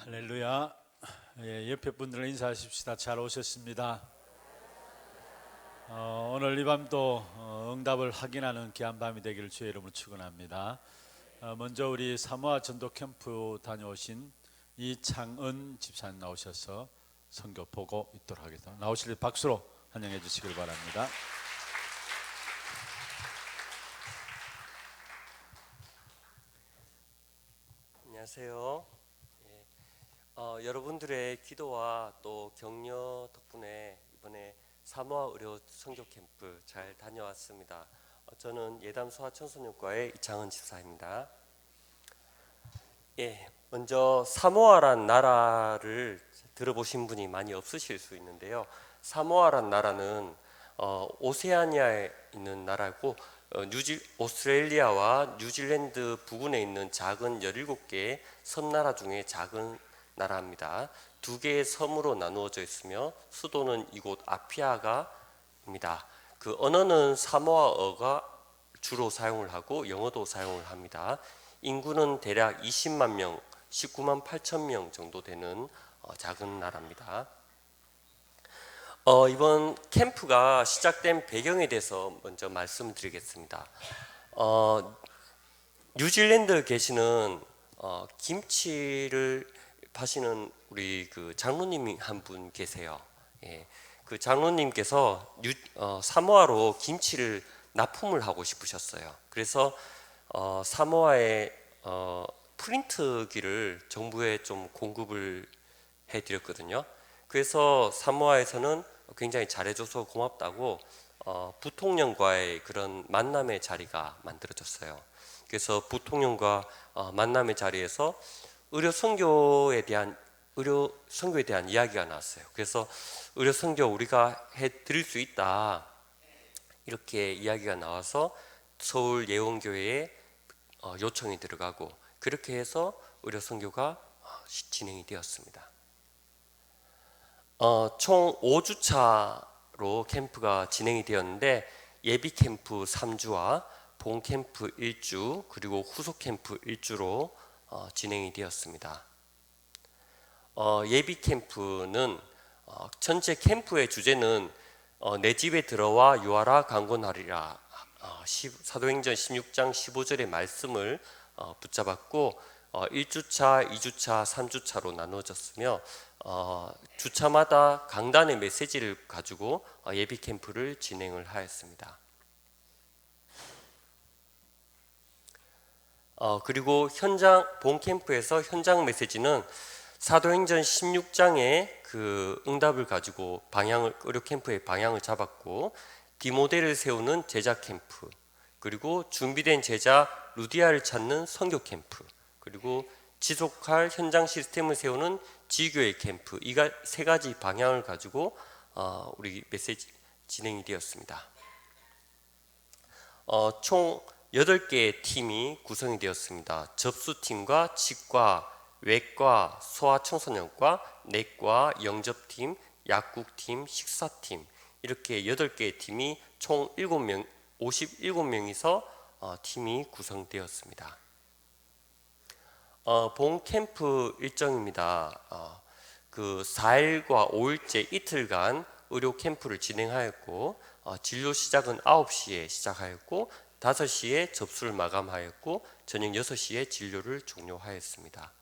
할렐루야. 옆에 분들은 인사하십시다. 잘 오셨습니다. 오늘 이 밤도 응답을 확인하는 귀한 밤이 되기를 주의 이름으로 축원합니다. 먼저 우리 사모아 전도 캠프 다녀오신 이창은 집사님 나오셔서 선교 보고 있도록 하겠습니다. 나오실 때 박수로 환영해 주시길 바랍니다. 안녕하세요. 여러분들의 기도와 또 격려 덕분에 이번에 사모아 의료 선교 캠프 잘 다녀왔습니다. 저는 예담 소아청소년과의 이창은 집사입니다. 먼저 사모아란 나라를 들어보신 분이 많이 없으실 수 있는데요. 사모아란 나라는 오세아니아에 있는 나라고 오스트레일리아와 뉴질랜드 부근에 있는 작은 17개의 섬나라 중에 작은 나라입니다. 두 개의 섬으로 나누어져 있으며 수도는 이곳 아피아가입니다. 그 언어는 사모아어가 주로 사용을 하고 영어도 사용을 합니다. 인구는 대략 20만 명, 19만 8천 명 정도 되는 작은 나라입니다. 이번 캠프가 시작된 배경에 대해서 먼저 말씀드리겠습니다. 뉴질랜드에 계시는 김치를 파시는 우리 그 장로님이 한 분 계세요. 그 장로님께서 사모아로 김치를 납품을 하고 싶으셨어요. 그래서 사모아에 프린트기를 정부에 좀 공급을 해드렸거든요. 그래서 사모아에서는 굉장히 잘해줘서 고맙다고 부통령과의 그런 만남의 자리가 만들어졌어요. 그래서 부통령과 만남의 자리에서 의료 선교에 대한 이야기가 나왔어요. 그래서 의료 선교 우리가 해드릴 수 있다 이렇게 이야기가 나와서 서울 예원교회에 요청이 들어가고 그렇게 해서 의료 선교가 진행이 되었습니다. 총 5주차로 캠프가 진행이 되었는데 예비 캠프 3주와 본 캠프 1주 그리고 후속 캠프 1주로 진행이 되었습니다. 예비 캠프는 전체 캠프의 주제는 내 집에 들어와 유하라 강권하리라 사도행전 16장 15절의 말씀을 붙잡았고 1주차, 2주차, 3주차로 나누어졌으며 주차마다 강단의 메시지를 가지고 예비 캠프를 진행을 하였습니다. 그리고 본 캠프에서 현장 메시지는 사도행전 16장의 그 응답을 가지고 의료 캠프의 방향을 잡았고 디모데를 세우는 제자 캠프, 그리고 준비된 제자 루디아를 찾는 선교 캠프, 그리고 지속할 현장 시스템을 세우는 지교의 캠프, 이 세 가지 방향을 가지고 우리 메시지 진행이 되었습니다. 총 8개의 팀이 구성이 되었습니다. 접수팀과 치과, 외과, 소아청소년과, 내과, 영접팀, 약국팀, 식사팀 이렇게 8개의 팀이 총 57명이서 팀이 구성되었습니다. 본 캠프 일정입니다. 그 4일과 5일째 이틀간 의료 캠프를 진행하였고 진료 시작은 9시에 시작하였고 5시에 접수를 마감하였고 저녁 6시에 진료를 종료하였습니다.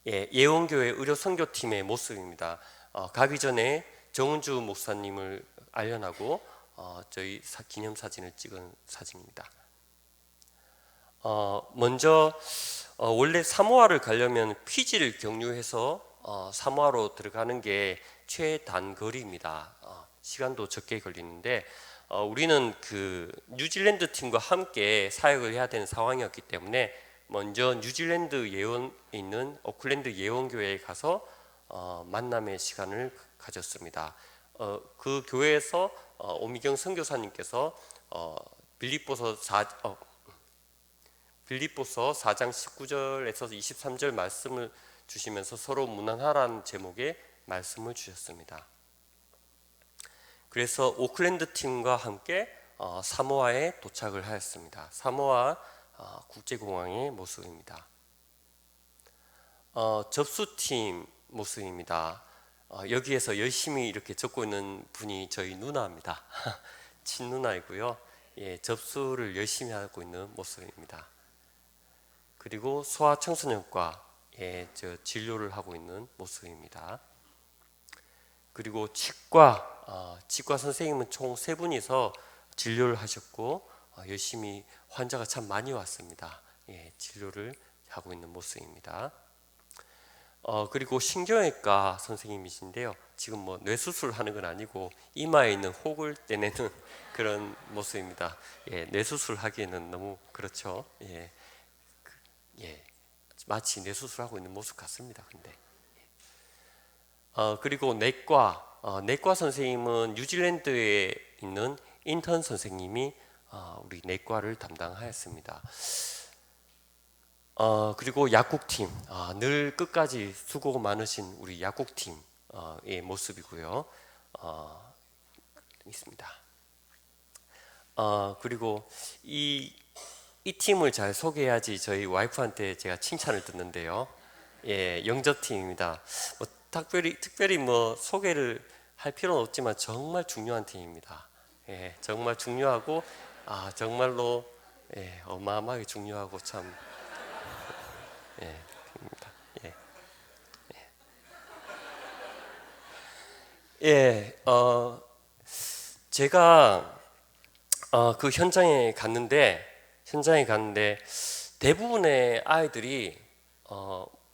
예원교회 의료 선교팀의 모습입니다. 가기 전에 정은주 목사님을 알려나고 저희 기념사진을 찍은 사진입니다. 먼저 원래 사모아를 가려면 피지를 경유해서 사모아로 들어가는 게 최단거리입니다. 시간도 적게 걸리는데 우리는 그 뉴질랜드 팀과 함께 사역을 해야 되는 상황이었기 때문에 먼저 뉴질랜드 예원에 있는 오클랜드 예원교회에 가서 만남의 시간을 가졌습니다. 그 교회에서 오미경 선교사님께서 빌립보서 4장 19절에서 23절 말씀을 주시면서 서로 무난하라는 제목의 말씀을 주셨습니다. 그래서 오클랜드 팀과 함께 사모아에 도착을 하였습니다. 사모아 국제공항의 모습입니다. 접수팀 모습입니다. 여기에서 열심히 이렇게 적고 있는 분이 저희 누나입니다. 친누나이고요. 예, 접수를 열심히 하고 있는 모습입니다. 그리고 소아청소년과에 진료를 하고 있는 모습입니다. 그리고 치과 선생님은 총 3분이서 진료를 하셨고 열심히 환자가 참 많이 왔습니다. 예, 진료를 하고 있는 모습입니다. 그리고 신경외과 선생님이신데요. 지금 뭐 뇌수술 하는 건 아니고 이마에 있는 혹을 떼내는 그런 모습입니다. 예, 뇌수술 하기에는 너무 그렇죠. 예, 예, 마치 뇌수술하고 있는 모습 같습니다. 근데 그리고 내과 선생님은 뉴질랜드에 있는 인턴 선생님이 우리 내과를 담당하였습니다. 그리고 약국팀, 늘 끝까지 수고 많으신 우리 약국팀의 모습이고요. 있습니다. 그리고 이 팀을 잘 소개해야지 저희 와이프한테 제가 칭찬을 듣는데요. 예, 영접팀입니다. 뭐 특별히 뭐 소개를 할 필요는 없지만 정말 중요한 팀입니다. 예, 정말 중요하고 정말로 예, 어마어마하게 중요하고 참 예, 입니다. 예, 예, 제가 그 현장에 갔는데 대부분의 아이들이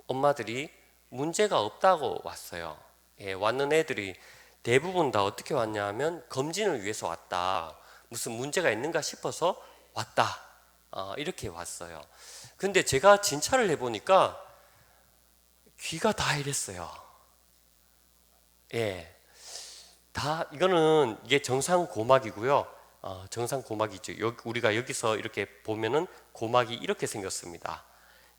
엄마들이 문제가 없다고 왔어요. 예, 왔는 애들이 대부분 다 어떻게 왔냐 하면 검진을 위해서 왔다. 무슨 문제가 있는가 싶어서 왔다. 이렇게 왔어요. 근데 제가 진찰을 해보니까 귀가 다 이랬어요. 예, 이게 정상 고막이고요. 정상 고막이죠. 우리가 여기서 이렇게 보면은 고막이 이렇게 생겼습니다.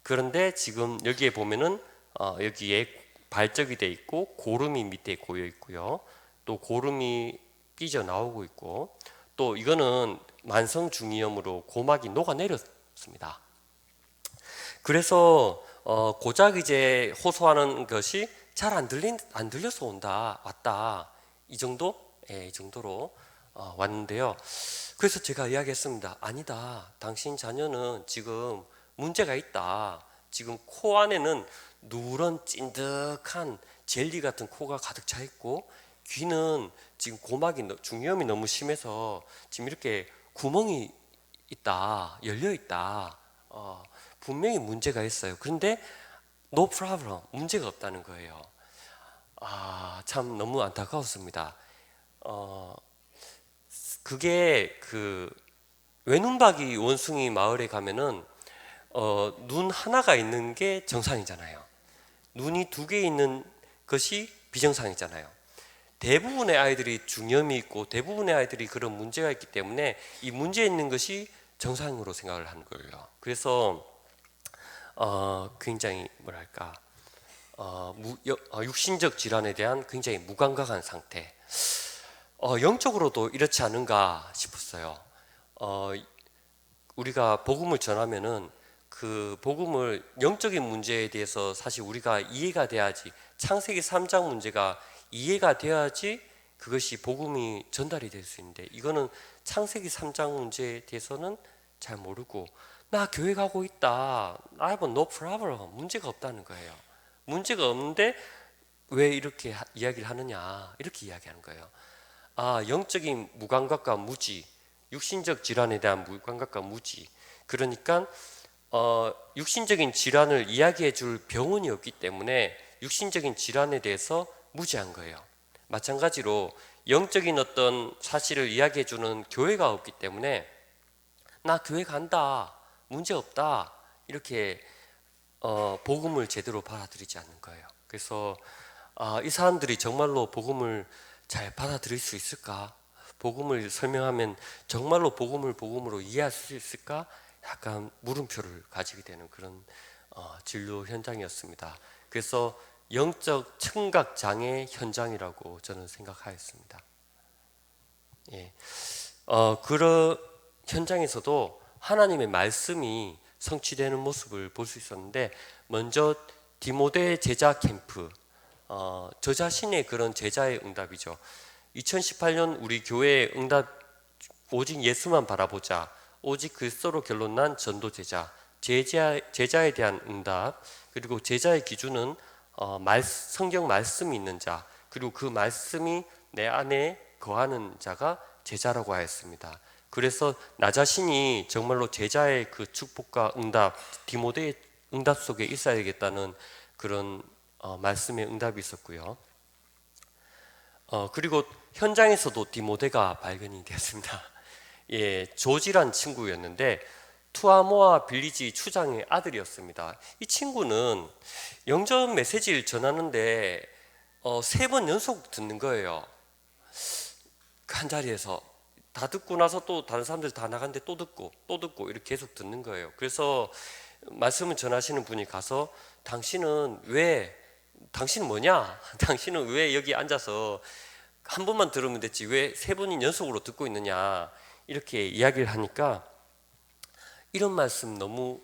그런데 지금 여기에 보면은 여기에 발적이 돼 있고 고름이 밑에 고여 있고요. 또 고름이 삐져 나오고 있고 또 이거는 만성 중이염으로 고막이 녹아내렸습니다. 그래서 고작 이제 호소하는 것이 잘 안 들려서 왔다. 이 정도로 왔는데요. 그래서 제가 이야기했습니다. 아니다. 당신 자녀는 지금 문제가 있다. 지금 코 안에는 누런 찐득한 젤리 같은 코가 가득 차 있고 귀는 지금 고막이 중이염이 너무 심해서 지금 이렇게 구멍이 있다. 열려 있다. 분명히 문제가 있어요. 그런데 no problem. 문제가 없다는 거예요. 참 너무 안타까웠습니다. 그게 외눈박이 원숭이 마을에 가면은 눈 하나가 있는 게 정상이잖아요. 눈이 2개 있는 것이 비정상이잖아요. 대부분의 아이들이 중염이 있고 대부분의 아이들이 그런 문제가 있기 때문에 이 문제 있는 것이 정상으로 생각을 하는 거예요. 그래서 굉장히 뭐랄까 육신적 질환에 대한 굉장히 무감각한 상태. 영적으로도 이렇지 않은가 싶었어요. 우리가 복음을 전하면은 그 복음을 영적인 문제에 대해서 사실 우리가 이해가 돼야지, 창세기 3장 문제가 이해가 돼야지 그것이 복음이 전달이 될 수 있는데 이거는 창세기 3장 문제에 대해서는 잘 모르고 나 교회 가고 있다. I have no problem. 문제가 없다는 거예요. 문제가 없는데 왜 이렇게 이야기를 하느냐 이렇게 이야기하는 거예요. 영적인 무감각과 무지, 육신적 질환에 대한 무감각과 무지. 그러니까 육신적인 질환을 이야기해 줄 병원이 없기 때문에 육신적인 질환에 대해서 무지한 거예요. 마찬가지로 영적인 어떤 사실을 이야기해 주는 교회가 없기 때문에 나 교회 간다, 문제 없다 이렇게 복음을 제대로 받아들이지 않는 거예요. 그래서 이 사람들이 정말로 복음을 잘 받아들일 수 있을까? 복음을 설명하면 정말로 복음을 복음으로 이해할 수 있을까? 약간 물음표를 가지게 되는 그런 진료 현장이었습니다. 그래서 영적 청각 장애 현장이라고 저는 생각하였습니다. 예, 그런 현장에서도 하나님의 말씀이 성취되는 모습을 볼 수 있었는데 먼저 디모데 제자 캠프, 저 자신의 그런 제자의 응답이죠. 2018년 우리 교회의 응답, 오직 예수만 바라보자, 오직 그리스도로 결론난 전도 제자에 대한 응답, 그리고 제자의 기준은 성경 말씀이 있는 자, 그리고 그 말씀이 내 안에 거하는 자가 제자라고 하였습니다. 그래서 나 자신이 정말로 제자의 그 축복과 응답, 디모데의 응답 속에 있어야겠다는 그런 말씀의 응답이 있었고요. 그리고 현장에서도 디모데가 발견이 되었습니다. 예, 조지란 친구였는데 투아모아 빌리지 추장의 아들이었습니다. 이 친구는 영접 메시지를 전하는데 3번 연속 듣는 거예요. 한 자리에서 다 듣고 나서 또 다른 사람들 다 나갔는데 또 듣고 이렇게 계속 듣는 거예요. 그래서 말씀을 전하시는 분이 가서 당신은 뭐냐? 당신은 왜 여기 앉아서 한 번만 들으면 됐지 왜 3번이 연속으로 듣고 있느냐? 이렇게 이야기를 하니까 이런 말씀 너무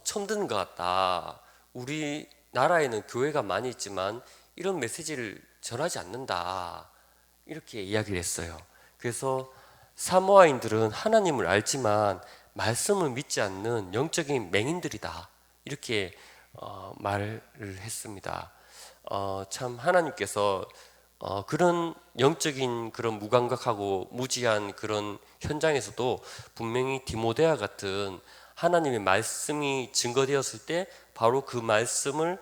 처음 듣는 것 같다. 우리나라에는 교회가 많이 있지만 이런 메시지를 전하지 않는다. 이렇게 이야기를 했어요. 그래서 사모아인들은 하나님을 알지만 말씀을 믿지 않는 영적인 맹인들이다. 이렇게 말을 했습니다. 참 하나님께서 그런 영적인 그런 무감각하고 무지한 그런 현장에서도 분명히 디모데와 같은 하나님의 말씀이 증거되었을 때 바로 그 말씀에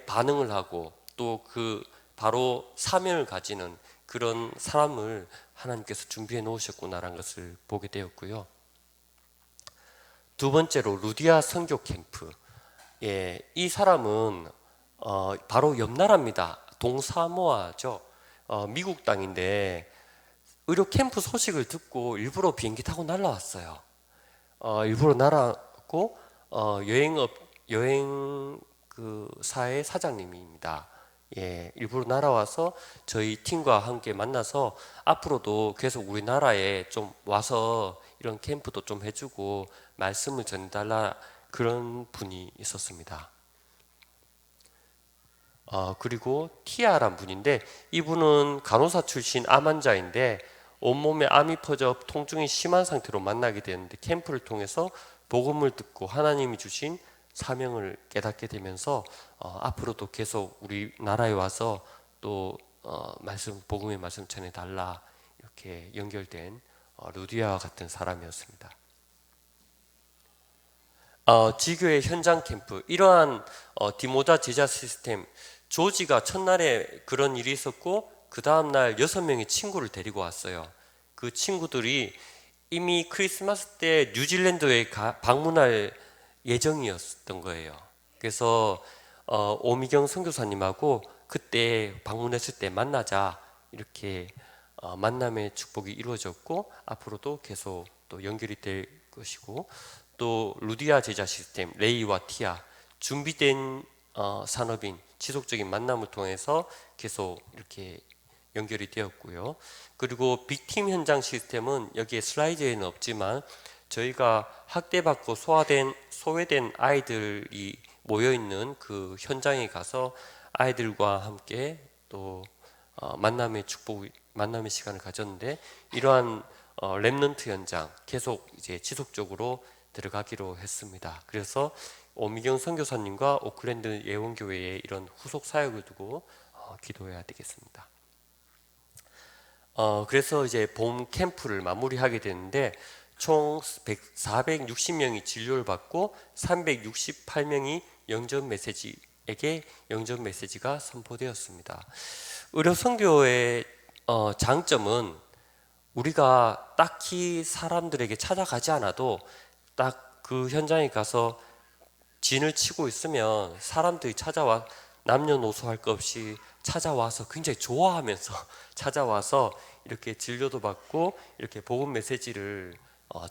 반응을 하고 또 그 바로 사명을 가지는 그런 사람을 하나님께서 준비해 놓으셨구나라는 것을 보게 되었고요. 두 번째로 루디아 선교 캠프. 예, 이 사람은 바로 옆 나라입니다. 동사모아죠. 미국 땅인데 의료 캠프 소식을 듣고 일부러 비행기 타고 날라왔어요. 일부러 날아왔고 여행 그 사의 사장님입니다. 예, 일부러 날아와서 저희 팀과 함께 만나서 앞으로도 계속 우리나라에 좀 와서 이런 캠프도 좀 해주고 말씀을 전달라 그런 분이 있었습니다. 그리고 티아란 분인데 이분은 간호사 출신 암 환자인데 온몸에 암이 퍼져 통증이 심한 상태로 만나게 되는데 캠프를 통해서 복음을 듣고 하나님이 주신 사명을 깨닫게 되면서 앞으로도 계속 우리나라에 와서 또 복음의 말씀 전해달라 이렇게 연결된 루디아와 같은 사람이었습니다. 지교의 현장 캠프, 이러한 디모다 제자 시스템, 조지가 첫날에 그런 일이 있었고 그 다음날 6명의 친구를 데리고 왔어요. 그 친구들이 이미 크리스마스 때 뉴질랜드에 방문할 예정이었던 거예요. 그래서 오미경 선교사님하고 그때 방문했을 때 만나자 이렇게 만남의 축복이 이루어졌고 앞으로도 계속 또 연결이 될 것이고 또 루디아 제자 시스템 레이와 티아 준비된 산업인 지속적인 만남을 통해서 계속 이렇게 연결이 되었고요. 그리고 빅팀 현장 시스템은 여기에 슬라이드에는 없지만 저희가 학대받고 소외된 아이들이 모여있는 그 현장에 가서 아이들과 함께 또 만남의 시간을 가졌는데 이러한 렘넌트 현장 계속 이제 지속적으로 들어가기로 했습니다. 그래서 오미경 선교사님과 오클랜드 예원교회의 이런 후속 사역을 두고 기도해야 되겠습니다. 그래서 이제 봄 캠프를 마무리하게 되는데 총 460명이 진료를 받고 368명이 영접 메시지가 선포되었습니다. 의료 선교의 장점은 우리가 딱히 사람들에게 찾아가지 않아도 딱 그 현장에 가서 진을 치고 있으면 사람들이 남녀노소 할 것 없이 찾아와서 굉장히 좋아하면서 찾아와서 이렇게 진료도 받고 이렇게 복음 메시지를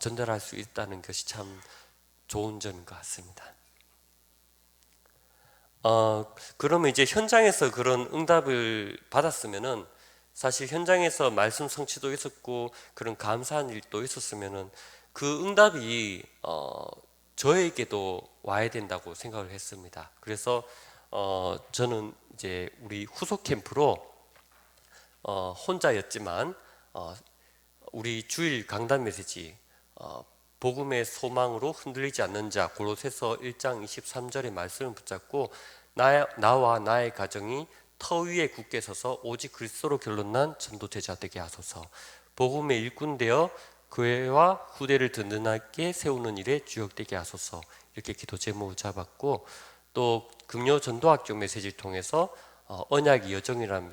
전달할 수 있다는 것이 참 좋은 점인 것 같습니다. 그러면 이제 현장에서 그런 응답을 받았으면은 사실 현장에서 말씀 성취도 있었고 그런 감사한 일도 있었으면은 그 응답이 저에게도 와야 된다고 생각을 했습니다. 그래서 저는 이제 우리 후속 캠프로 혼자였지만 우리 주일 강단 메시지 복음의 소망으로 흔들리지 않는 자 골로새서 1장 23절의 말씀을 붙잡고 나와 나의 가정이 터 위에 굳게 서서 오직 그리스도로 결론난 전도제자 되게 하소서. 복음의 일꾼 되어 교회와 후대를 든든하게 세우는 일에 주역되게 하소서. 이렇게 기도 제목을 잡았고, 또 금요 전도학교 메시지를 통해서 언약의 여정이라는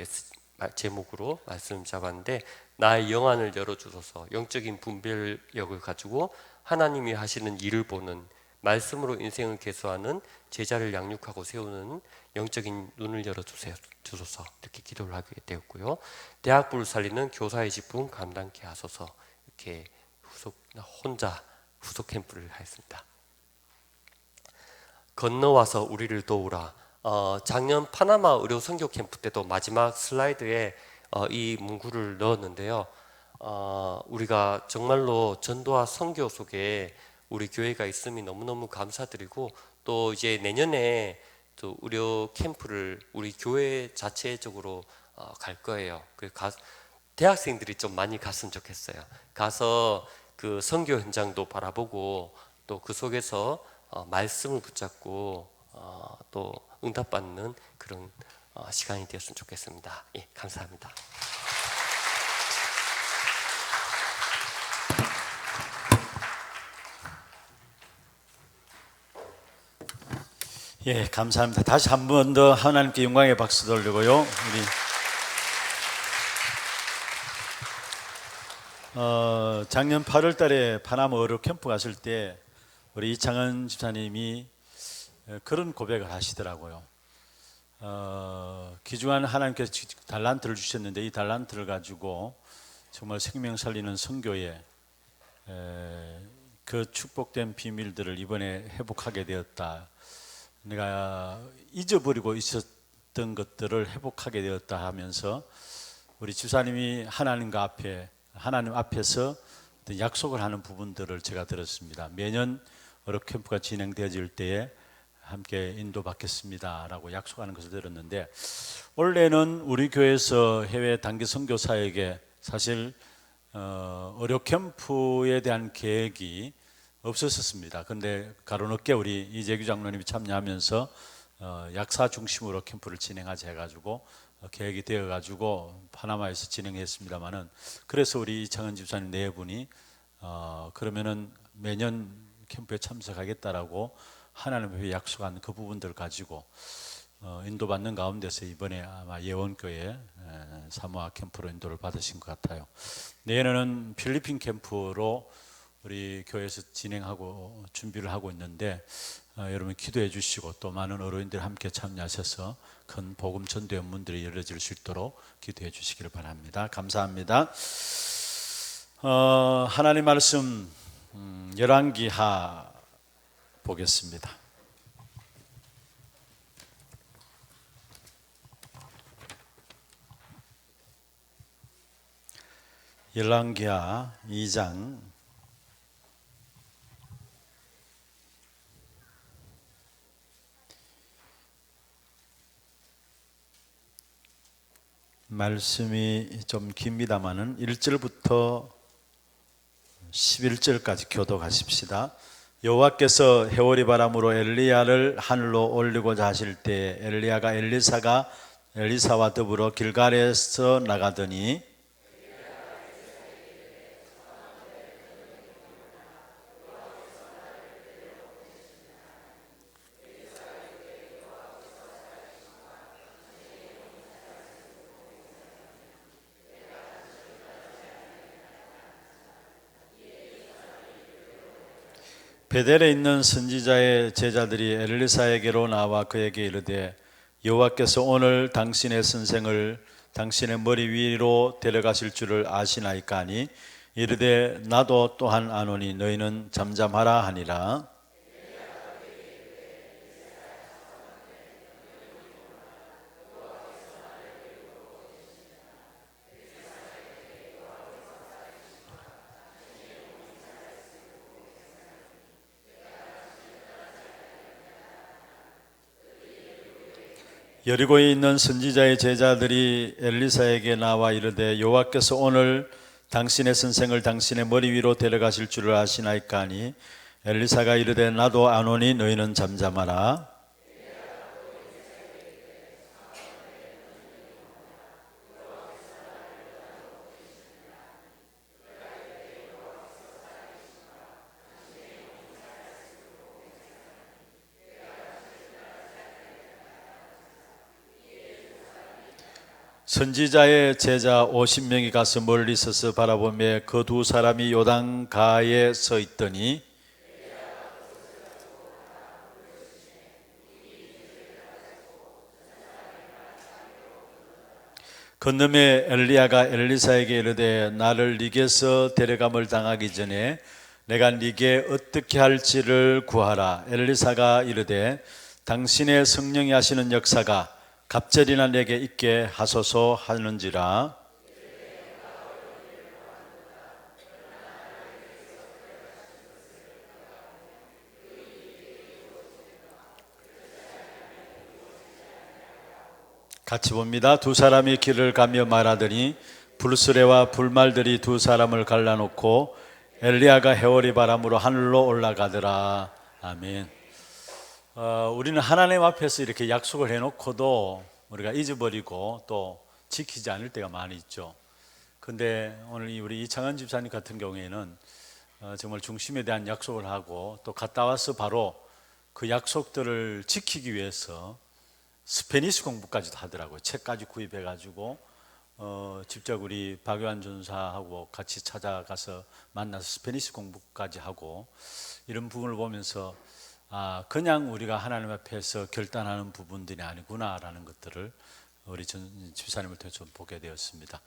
제목으로 말씀 잡았는데, 나의 영안을 열어주소서. 영적인 분별력을 가지고 하나님이 하시는 일을 보는, 말씀으로 인생을 개수하는, 제자를 양육하고 세우는 영적인 눈을 열어주소서. 이렇게 기도를 하게 되었고요. 대학부를 살리는 교사의 직분 감당케 하소서. 이렇게 혼자 후속 캠프를 하였습니다. 건너와서 우리를 도우라. 작년 파나마 의료 선교 캠프 때도 마지막 슬라이드에 이 문구를 넣었는데요. 우리가 정말로 전도와 선교 속에 우리 교회가 있음이 너무너무 감사드리고, 또 이제 내년에 또 의료 캠프를 우리 교회 자체적으로 갈 거예요. 대학생들이 좀 많이 갔으면 좋겠어요. 가서 그 선교 현장도 바라보고, 또 그 속에서 말씀을 붙잡고 또 응답받는 그런 시간이 되었으면 좋겠습니다. 예, 감사합니다. 예, 감사합니다. 다시 한 번 더 하나님께 영광의 박수 돌리고요. 작년 8월 달에 파나마 의료 캠프 갔을 때 우리 이창은 집사님이 그런 고백을 하시더라고요. 귀중한 하나님께서 달란트를 주셨는데 이 달란트를 가지고 정말 생명 살리는 선교에 그 축복된 비밀들을 이번에 회복하게 되었다. 내가 잊어버리고 있었던 것들을 회복하게 되었다 하면서 우리 집사님이 하나님 앞에서 약속을 하는 부분들을 제가 들었습니다. 매년 의료 캠프가 진행되어질 때에 함께 인도받겠습니다 라고 약속하는 것을 들었는데, 원래는 우리 교회에서 해외 단기 선교사에게 사실 의료 캠프에 대한 계획이 없었습니다. 그런데 가로늦게 우리 이재규 장로님이 참여하면서 약사 중심으로 캠프를 진행하자 해가지고 계획이 되어가지고 파나마에서 진행했습니다만은, 그래서 우리 이창은 집사님 네 분이 그러면은 매년 캠프에 참석하겠다라고 하나님 앞에 약속한 그 부분들을 가지고 인도받는 가운데서 이번에 아마 예원교회 사모아 캠프로 인도를 받으신 것 같아요. 내년에는 필리핀 캠프로 우리 교회에서 진행하고 준비를 하고 있는데, 여러분 기도해 주시고 또 많은 어르신들이 함께 참여하셔서 큰 복음 전도의 문들이 열려질 수 있도록 기도해 주시기를 바랍니다. 감사합니다. 하나님 말씀 열왕기하 보겠습니다. 열왕기하 2장 말씀이 좀 깁니다마는 1절부터 11절까지 교독하십시다. 여호와께서 해오리 바람으로 엘리야를 하늘로 올리고자 하실 때 엘리야가 엘리사와 더불어 길갈에서 나가더니 베델에 있는 선지자의 제자들이 엘리사에게로 나와 그에게 이르되 여호와께서 오늘 당신의 선생을 당신의 머리 위로 데려가실 줄을 아시나이까 하니 이르되 나도 또한 아노니 너희는 잠잠하라 하니라. 여리고에 있는 선지자의 제자들이 엘리사에게 나와 이르되 여호와께서 오늘 당신의 선생을 당신의 머리 위로 데려가실 줄을 아시나이까 하니 엘리사가 이르되 나도 아노니 너희는 잠잠하라. 선지자의 제자 50명이 가서 멀리 서서 바라보며 그 두 사람이 요단가에 서 있더니 건너에 엘리야가 엘리사에게 이르되 나를 네게서 데려감을 당하기 전에 내가 네게 어떻게 할지를 구하라. 엘리사가 이르되 당신의 성령이 하시는 역사가 갑절이나 내게 있게 하소서 하는지라. 같이 봅니다. 두 사람이 길을 가며 말하더니 불수레와 불말들이 두 사람을 갈라놓고 엘리야가 해오리 바람으로 하늘로 올라가더라. 아멘. 우리는 하나님 앞에서 이렇게 약속을 해놓고도 우리가 잊어버리고 또 지키지 않을 때가 많이 있죠. 근데 오늘 우리 이창헌 집사님 같은 경우에는 정말 중심에 대한 약속을 하고 또 갔다 와서 바로 그 약속들을 지키기 위해서 스페니시 공부까지도 하더라고요. 책까지 구입해가지고 직접 우리 박요한 전사하고 같이 찾아가서 만나서 스페니시 공부까지 하고 이런 부분을 보면서 그냥 우리가 하나님 앞에서 결단하는 부분들이 아니구나라는 것들을 우리 집사님을 통해 좀 보게 되었습니다.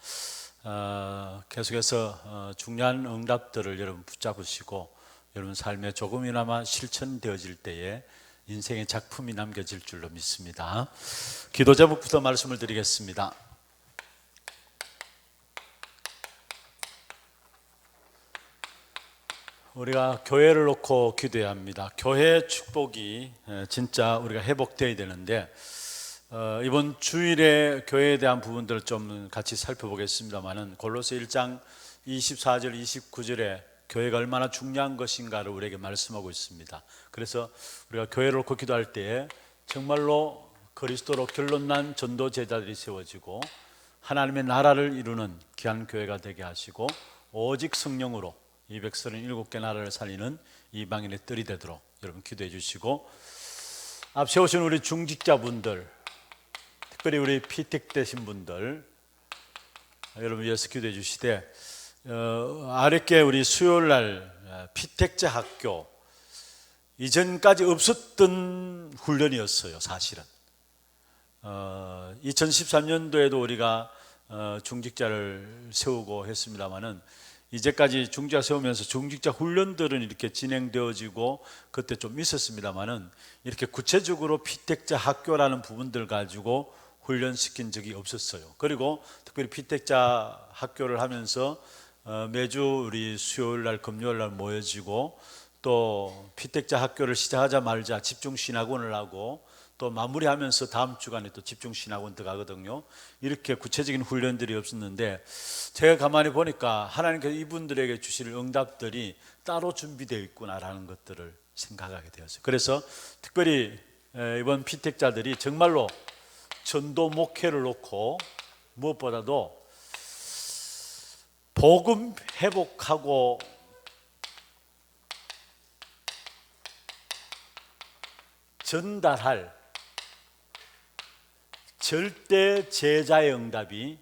계속해서 중요한 응답들을 여러분 붙잡으시고 여러분 삶에 조금이나마 실천되어질 때에 인생의 작품이 남겨질 줄로 믿습니다. 기도 제목부터 말씀을 드리겠습니다. 우리가 교회를 놓고 기도해야 합니다. 교회 축복이 진짜 우리가 회복되어야 되는데 이번 주일에 교회에 대한 부분들을 좀 같이 살펴보겠습니다만은 골로새 1장 24절 29절에 교회가 얼마나 중요한 것인가를 우리에게 말씀하고 있습니다. 그래서 우리가 교회를 놓고 기도할 때에 정말로 그리스도로 결론난 전도 제자들이 세워지고 하나님의 나라를 이루는 귀한 교회가 되게 하시고 오직 성령으로 237개 나라를 살리는 이방인의 뜰이 되도록 여러분 기도해 주시고, 앞세 오신 우리 중직자분들, 특별히 우리 피택되신 분들 여러분 위해서 기도해 주시되, 아랫게 우리 수요일날 피택자 학교 이전까지 없었던 훈련이었어요. 사실은 2013년도에도 우리가 중직자를 세우고 했습니다마는 이제까지 중직자 세우면서 중직자 훈련들은 이렇게 진행되어지고 그때 좀 있었습니다마는 이렇게 구체적으로 피택자 학교라는 부분들 가지고 훈련시킨 적이 없었어요. 그리고 특별히 피택자 학교를 하면서 매주 우리 수요일날 금요일날 모여지고 또 피택자 학교를 시작하자 말자 집중신학원을 하고 또 마무리하면서 다음 주간에 또 집중신학원 들어가거든요. 이렇게 구체적인 훈련들이 없었는데 제가 가만히 보니까 하나님께서 이분들에게 주실 응답들이 따로 준비되어 있구나라는 것들을 생각하게 되었어요. 그래서 특별히 이번 피택자들이 정말로 전도 목회를 놓고 무엇보다도 복음 회복하고 전달할 절대 제자의 응답이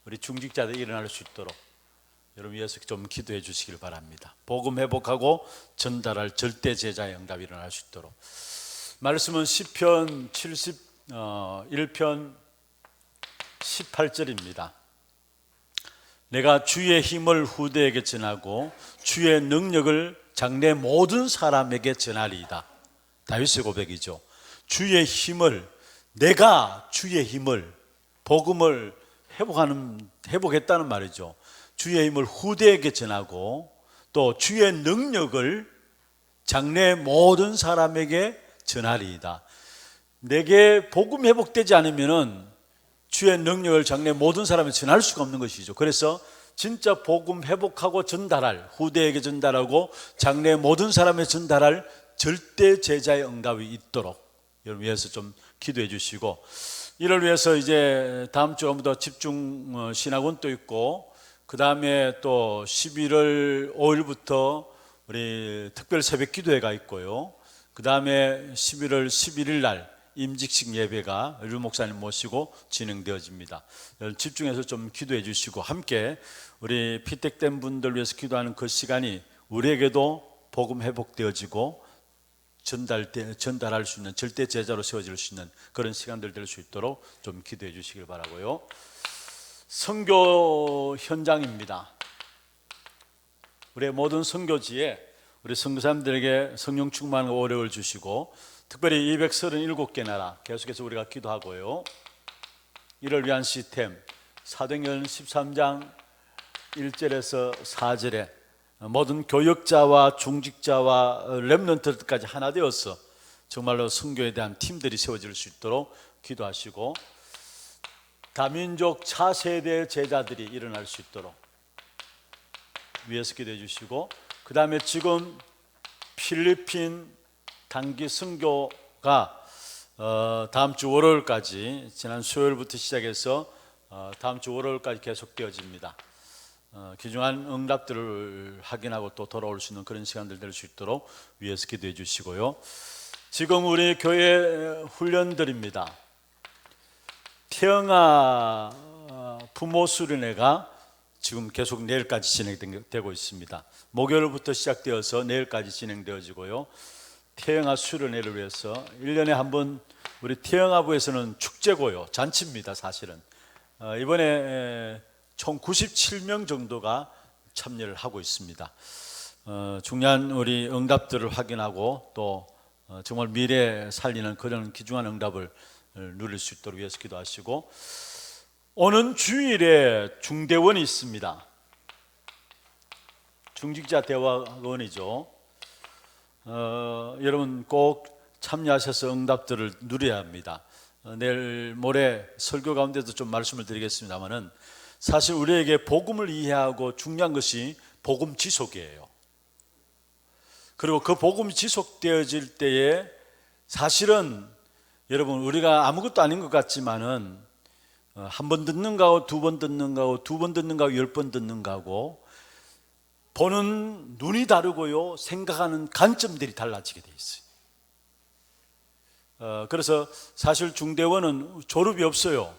우리 중직자들이 일어날 수 있도록 여러분 위해서 좀 기도해 주시길 바랍니다. 복음 회복하고 전달할 절대 제자의 응답이 일어날 수 있도록. 말씀은 시편 71편 18절입니다. 내가 주의 힘을 후대에게 전하고 주의 능력을 장래 모든 사람에게 전하리이다. 다윗의 고백이죠. 주의 힘을, 내가 주의 힘을, 복음을 회복했다는 말이죠. 주의 힘을 후대에게 전하고 또 주의 능력을 장래 모든 사람에게 전하리이다. 내게 복음 회복되지 않으면은 주의 능력을 장래 모든 사람에 전할 수가 없는 것이죠. 그래서 진짜 복음 회복하고 전달할, 후대에게 전달하고 장래 모든 사람에 전달할 절대 제자의 응답이 있도록 여러분 위해서 좀 기도해 주시고, 이를 위해서 이제 다음 주부터 집중 신학원도 있고, 그 다음에 또 11월 5일부터 우리 특별 새벽 기도회가 있고요. 그 다음에 11월 11일 날 임직식 예배가 류 목사님 모시고 진행되어집니다. 집중해서 좀 기도해 주시고, 함께 우리 피택된 분들 위해서 기도하는 그 시간이 우리에게도 복음 회복되어지고 전달할 수 있는 절대 제자로 세워질 수 있는 그런 시간들 될 수 있도록 좀 기도해 주시길 바라고요. 선교 현장입니다. 우리의 모든 선교지에 우리 선교사님들에게 성령 충만과 오력을 주시고, 특별히 237개 나라 계속해서 우리가 기도하고요. 이를 위한 시스템, 사도행전 13장 1절에서 4절에 모든 교역자와 중직자와 렘넌트들까지 하나 되어서 정말로 선교에 대한 팀들이 세워질 수 있도록 기도하시고, 다민족 차세대 제자들이 일어날 수 있도록 위에서 기도해 주시고, 그 다음에 지금 필리핀 단기 선교가 다음 주 월요일까지, 지난 수요일부터 시작해서 다음 주 월요일까지 계속되어집니다. 귀중한 응답들을 확인하고 또 돌아올 수 있는 그런 시간들 될 수 있도록 위에서 기도해 주시고요. 지금 우리 교회 훈련들입니다. 태영아 부모 수련회가 지금 계속 내일까지 진행되고 있습니다. 목요일부터 시작되어서 내일까지 진행되어지고요. 태영아 수련회를 위해서 1년에 한 번 우리 태영아부에서는 축제고요, 잔치입니다. 사실은 이번에 총 97명 정도가 참여를 하고 있습니다. 중요한 우리 응답들을 확인하고 또 정말 미래 살리는 그런 귀중한 응답을 누릴 수 있도록 위해서 기도하시고, 오는 주일에 중대원이 있습니다. 중직자 대화원이죠. 여러분 꼭 참여하셔서 응답들을 누려야 합니다. 내일 모레 설교 가운데도 좀 말씀을 드리겠습니다만은, 사실 우리에게 복음을 이해하고 중요한 것이 복음 지속이에요. 그리고 그 복음이 지속되어질 때에 사실은 여러분 우리가 아무것도 아닌 것 같지만은 한 번 듣는 거하고 두 번 듣는 거하고 두 번 듣는 거하고 10번 듣는 거하고 보는 눈이 다르고요, 생각하는 관점들이 달라지게 돼 있어요. 그래서 사실 중대원은 졸업이 없어요.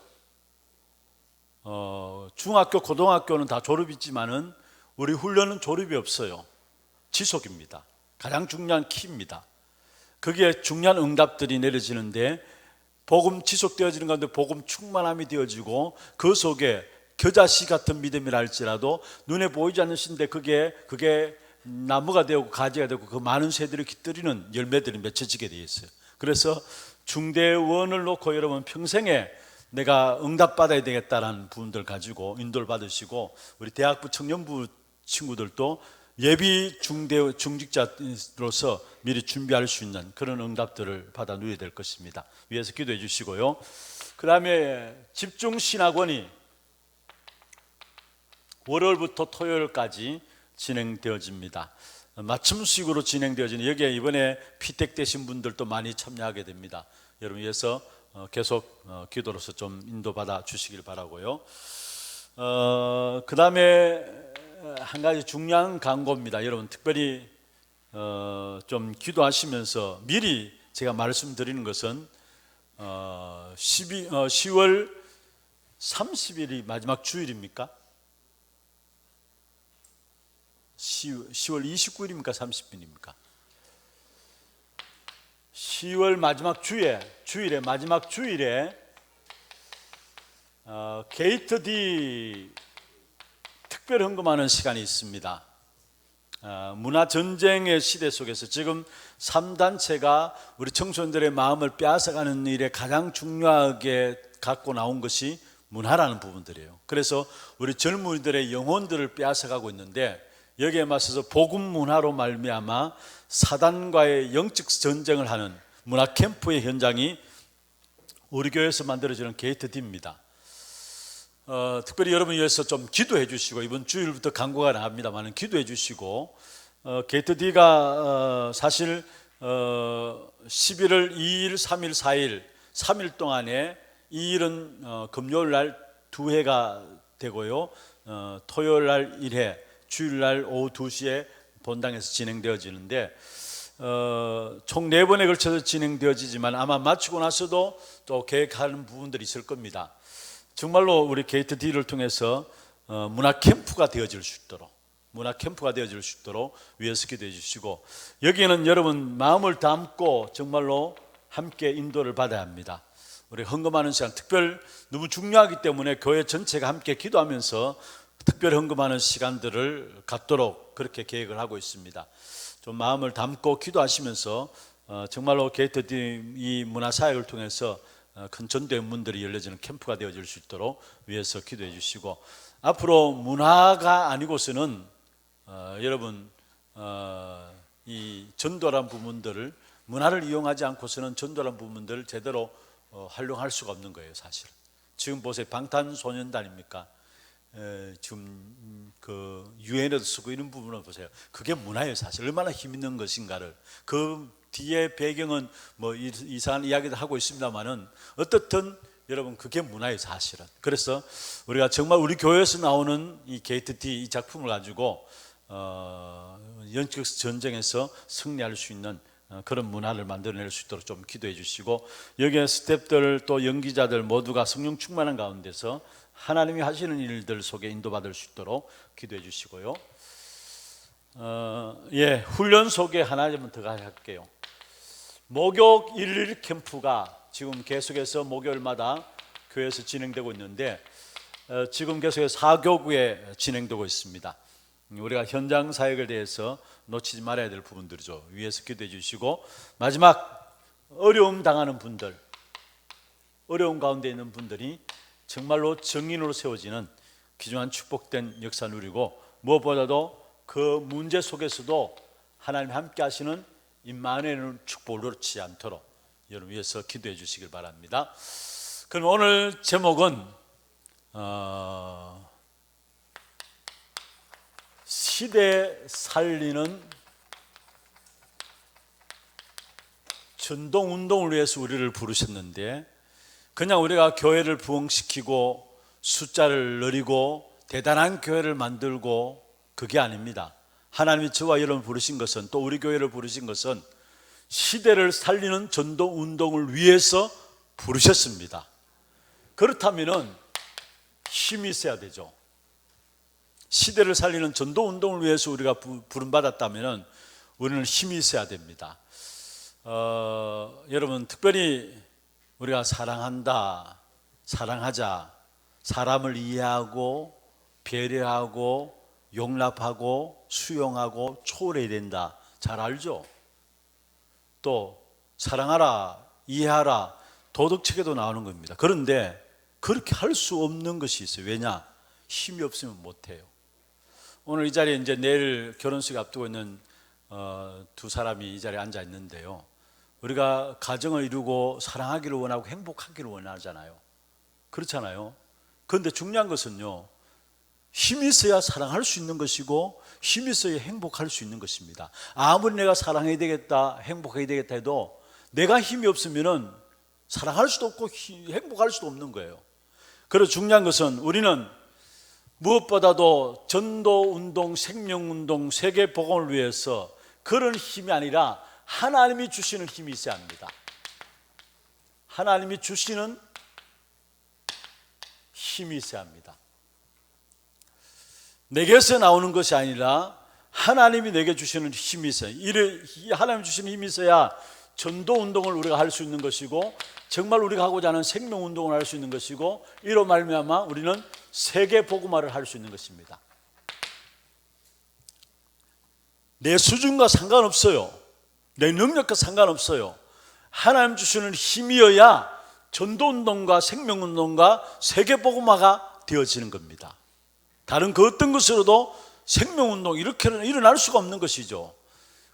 중학교, 고등학교는 다 졸업이 있지만은 우리 훈련은 졸업이 없어요. 지속입니다. 가장 중요한 키입니다. 거기에 중요한 응답들이 내려지는데, 복음 지속되어지는 가운데 복음 충만함이 되어지고, 그 속에 겨자씨 같은 믿음이라 할지라도 눈에 보이지 않으신데 그게 나무가 되고 가지가 되고 그 많은 새들이 깃들이는 열매들이 맺혀지게 되어 있어요. 그래서 중대원을 놓고 여러분 평생에 내가 응답받아야 되겠다라는 부분들 가지고 인도를 받으시고, 우리 대학부 청년부 친구들도 예비 중직자로서 미리 준비할 수 있는 그런 응답들을 받아 누려야 될 것입니다. 위에서 기도해 주시고요. 그 다음에 집중신학원이 월요일부터 토요일까지 진행되어집니다. 맞춤식으로 진행되어지는, 여기에 이번에 피택 되신 분들도 많이 참여하게 됩니다. 여러분 위해서 계속 기도로서 좀 인도받아 주시길 바라고요. 그 다음에 한 가지 중요한 광고입니다. 여러분 특별히 좀 기도하시면서 미리 제가 말씀드리는 것은 10월 30일이 마지막 주일입니까? 10월 29일입니까? 30일입니까? 10월 마지막 주일에 마지막 주일에 게이트 D 특별 헌금하는 시간이 있습니다. 문화전쟁의 시대 속에서 지금 3단체가 우리 청소년들의 마음을 빼앗아가는 일에 가장 중요하게 갖고 나온 것이 문화라는 부분들이에요. 그래서 우리 젊은이들의 영혼들을 빼앗아가고 있는데, 여기에 맞서서 복음 문화로 말미암아 사단과의 영적 전쟁을 하는 문화 캠프의 현장이 우리 교회에서 만들어지는 게이트 D입니다. 특별히 여러분 위해서 좀 기도해 주시고, 이번 주일부터 광고가 나옵니다만 기도해 주시고, 게이트 D가 사실 11월 2일, 3일, 4일 3일 동안에 2일은 금요일 날 2회가 되고요, 토요일 날 1회, 주일 날 오후 2시에 본당에서 진행되어지는데 총 4번에 걸쳐서 진행되어지지만 아마 마치고 나서도 또 계획하는 부분들이 있을 겁니다. 정말로 우리 게이트 D를 통해서 문화 캠프가 되어질 수 있도록 위에서 기도해 주시고, 여기는 여러분 마음을 담고 정말로 함께 인도를 받아야 합니다. 우리 헌금하는 시간 특별 너무 중요하기 때문에 교회 전체가 함께 기도하면서 특별 헌금하는 시간들을 갖도록 그렇게 계획을 하고 있습니다. 좀 마음을 담고 기도하시면서 정말로 게이트 D 이 문화사역을 통해서 큰 전도의 문들이 열려지는 캠프가 되어질 수 있도록 위해서 기도해 주시고, 앞으로 문화가 아니고서는 여러분 이 전도란 부분들을, 문화를 이용하지 않고서는 전도란 부분들을 제대로 활용할 수가 없는 거예요. 사실 지금 보세요, 방탄소년단입니까? 지금 그 유엔에도 쓰고 이런 부분을 보세요. 그게 문화예요. 사실 얼마나 힘 있는 것인가를. 그 뒤에 배경은 뭐 이상한 이야기도 하고 있습니다만은 어떻든 여러분 그게 문화예요, 사실은. 그래서 우리가 정말 우리 교회에서 나오는 이 게이트 D 이 작품을 가지고 영적 전쟁에서 승리할 수 있는 그런 문화를 만들어낼 수 있도록 좀 기도해 주시고, 여기에 스태프들 또 연기자들 모두가 성령 충만한 가운데서 하나님이 하시는 일들 속에 인도받을 수 있도록 기도해 주시고요. 훈련 속에 하나 좀 더 할게요. 목욕 1일 캠프가 지금 계속해서 목요일마다 교회에서 진행되고 있는데 지금 계속해서 4교구에 진행되고 있습니다. 우리가 현장 사역에 대해서 놓치지 말아야 될 부분들이죠. 위에서 기도해 주시고, 마지막 어려움 당하는 분들, 어려움 가운데 있는 분들이 정말로 정인으로 세워지는 귀중한 축복된 역사 누리고, 무엇보다도 그 문제 속에서도 하나님 함께 하시는 임마누엘 축복을 놓치지 않도록 여러분 위해서 기도해 주시길 바랍니다. 그럼 오늘 제목은 시대 살리는 전동운동을 위해서 우리를 부르셨는데, 그냥 우리가 교회를 부흥시키고 숫자를 늘리고 대단한 교회를 만들고 그게 아닙니다. 하나님이 저와 여러분을 부르신 것은, 또 우리 교회를 부르신 것은 시대를 살리는 전도운동을 위해서 부르셨습니다. 그렇다면 힘이 있어야 되죠. 시대를 살리는 전도운동을 위해서 우리가 부름받았다면 우리는 힘이 있어야 됩니다. 여러분 특별히 우리가 사랑한다, 사랑하자, 사람을 이해하고 배려하고 용납하고 수용하고 초월해야 된다, 잘 알죠? 또 사랑하라, 이해하라, 도덕책에도 나오는 겁니다. 그런데 그렇게 할 수 없는 것이 있어요. 왜냐? 힘이 없으면 못해요. 오늘 이 자리에 이제 내일 결혼식 앞두고 있는 두 사람이 이 자리에 앉아 있는데요, 우리가 가정을 이루고 사랑하기를 원하고 행복하기를 원하잖아요. 그렇잖아요. 그런데 중요한 것은요, 힘이 있어야 사랑할 수 있는 것이고 힘이 있어야 행복할 수 있는 것입니다. 아무리 내가 사랑해야 되겠다, 행복해야 되겠다 해도 내가 힘이 없으면 사랑할 수도 없고 행복할 수도 없는 거예요. 그래서 중요한 것은 우리는 무엇보다도 전도운동, 생명운동, 세계복음을 위해서 그런 힘이 아니라 하나님이 주시는 힘이 있어야 합니다. 하나님이 주시는 힘이 있어야 합니다. 내게서 나오는 것이 아니라 하나님이 내게 주시는 힘이 있어요. 하나님이 주시는 힘이 있어야 전도운동을 우리가 할 수 있는 것이고, 정말 우리가 하고자 하는 생명운동을 할 수 있는 것이고, 이로 말미암아 우리는 세계복음화를 할 수 있는 것입니다. 내 수준과 상관없어요. 내 능력과 상관없어요. 하나님 주시는 힘이어야 전도운동과 생명운동과 세계복음화가 되어지는 겁니다. 다른 그 어떤 것으로도 생명운동 이렇게는 일어날 수가 없는 것이죠.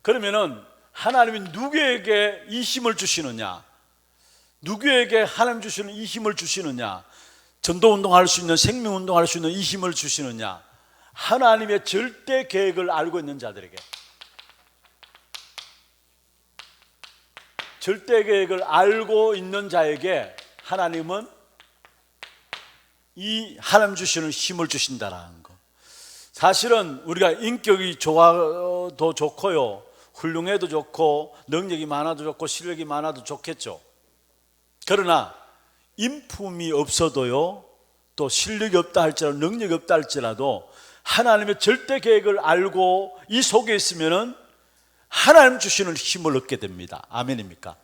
그러면은 하나님이 누구에게 이 힘을 주시느냐? 누구에게 하나님 주시는 이 힘을 주시느냐? 전도운동할 수 있는, 생명운동할 수 있는 이 힘을 주시느냐? 하나님의 절대 계획을 알고 있는 자들에게, 절대 계획을 알고 있는 자에게 하나님은 이 하나님 주시는 힘을 주신다라는 거. 사실은 우리가 인격이 좋아도 좋고요, 훌륭해도 좋고, 능력이 많아도 좋고, 실력이 많아도 좋겠죠. 그러나 인품이 없어도요, 또 실력이 없다 할지라도, 능력이 없다 할지라도 하나님의 절대 계획을 알고 이 속에 있으면은 하나님 주시는 힘을 얻게 됩니다. 아멘입니까?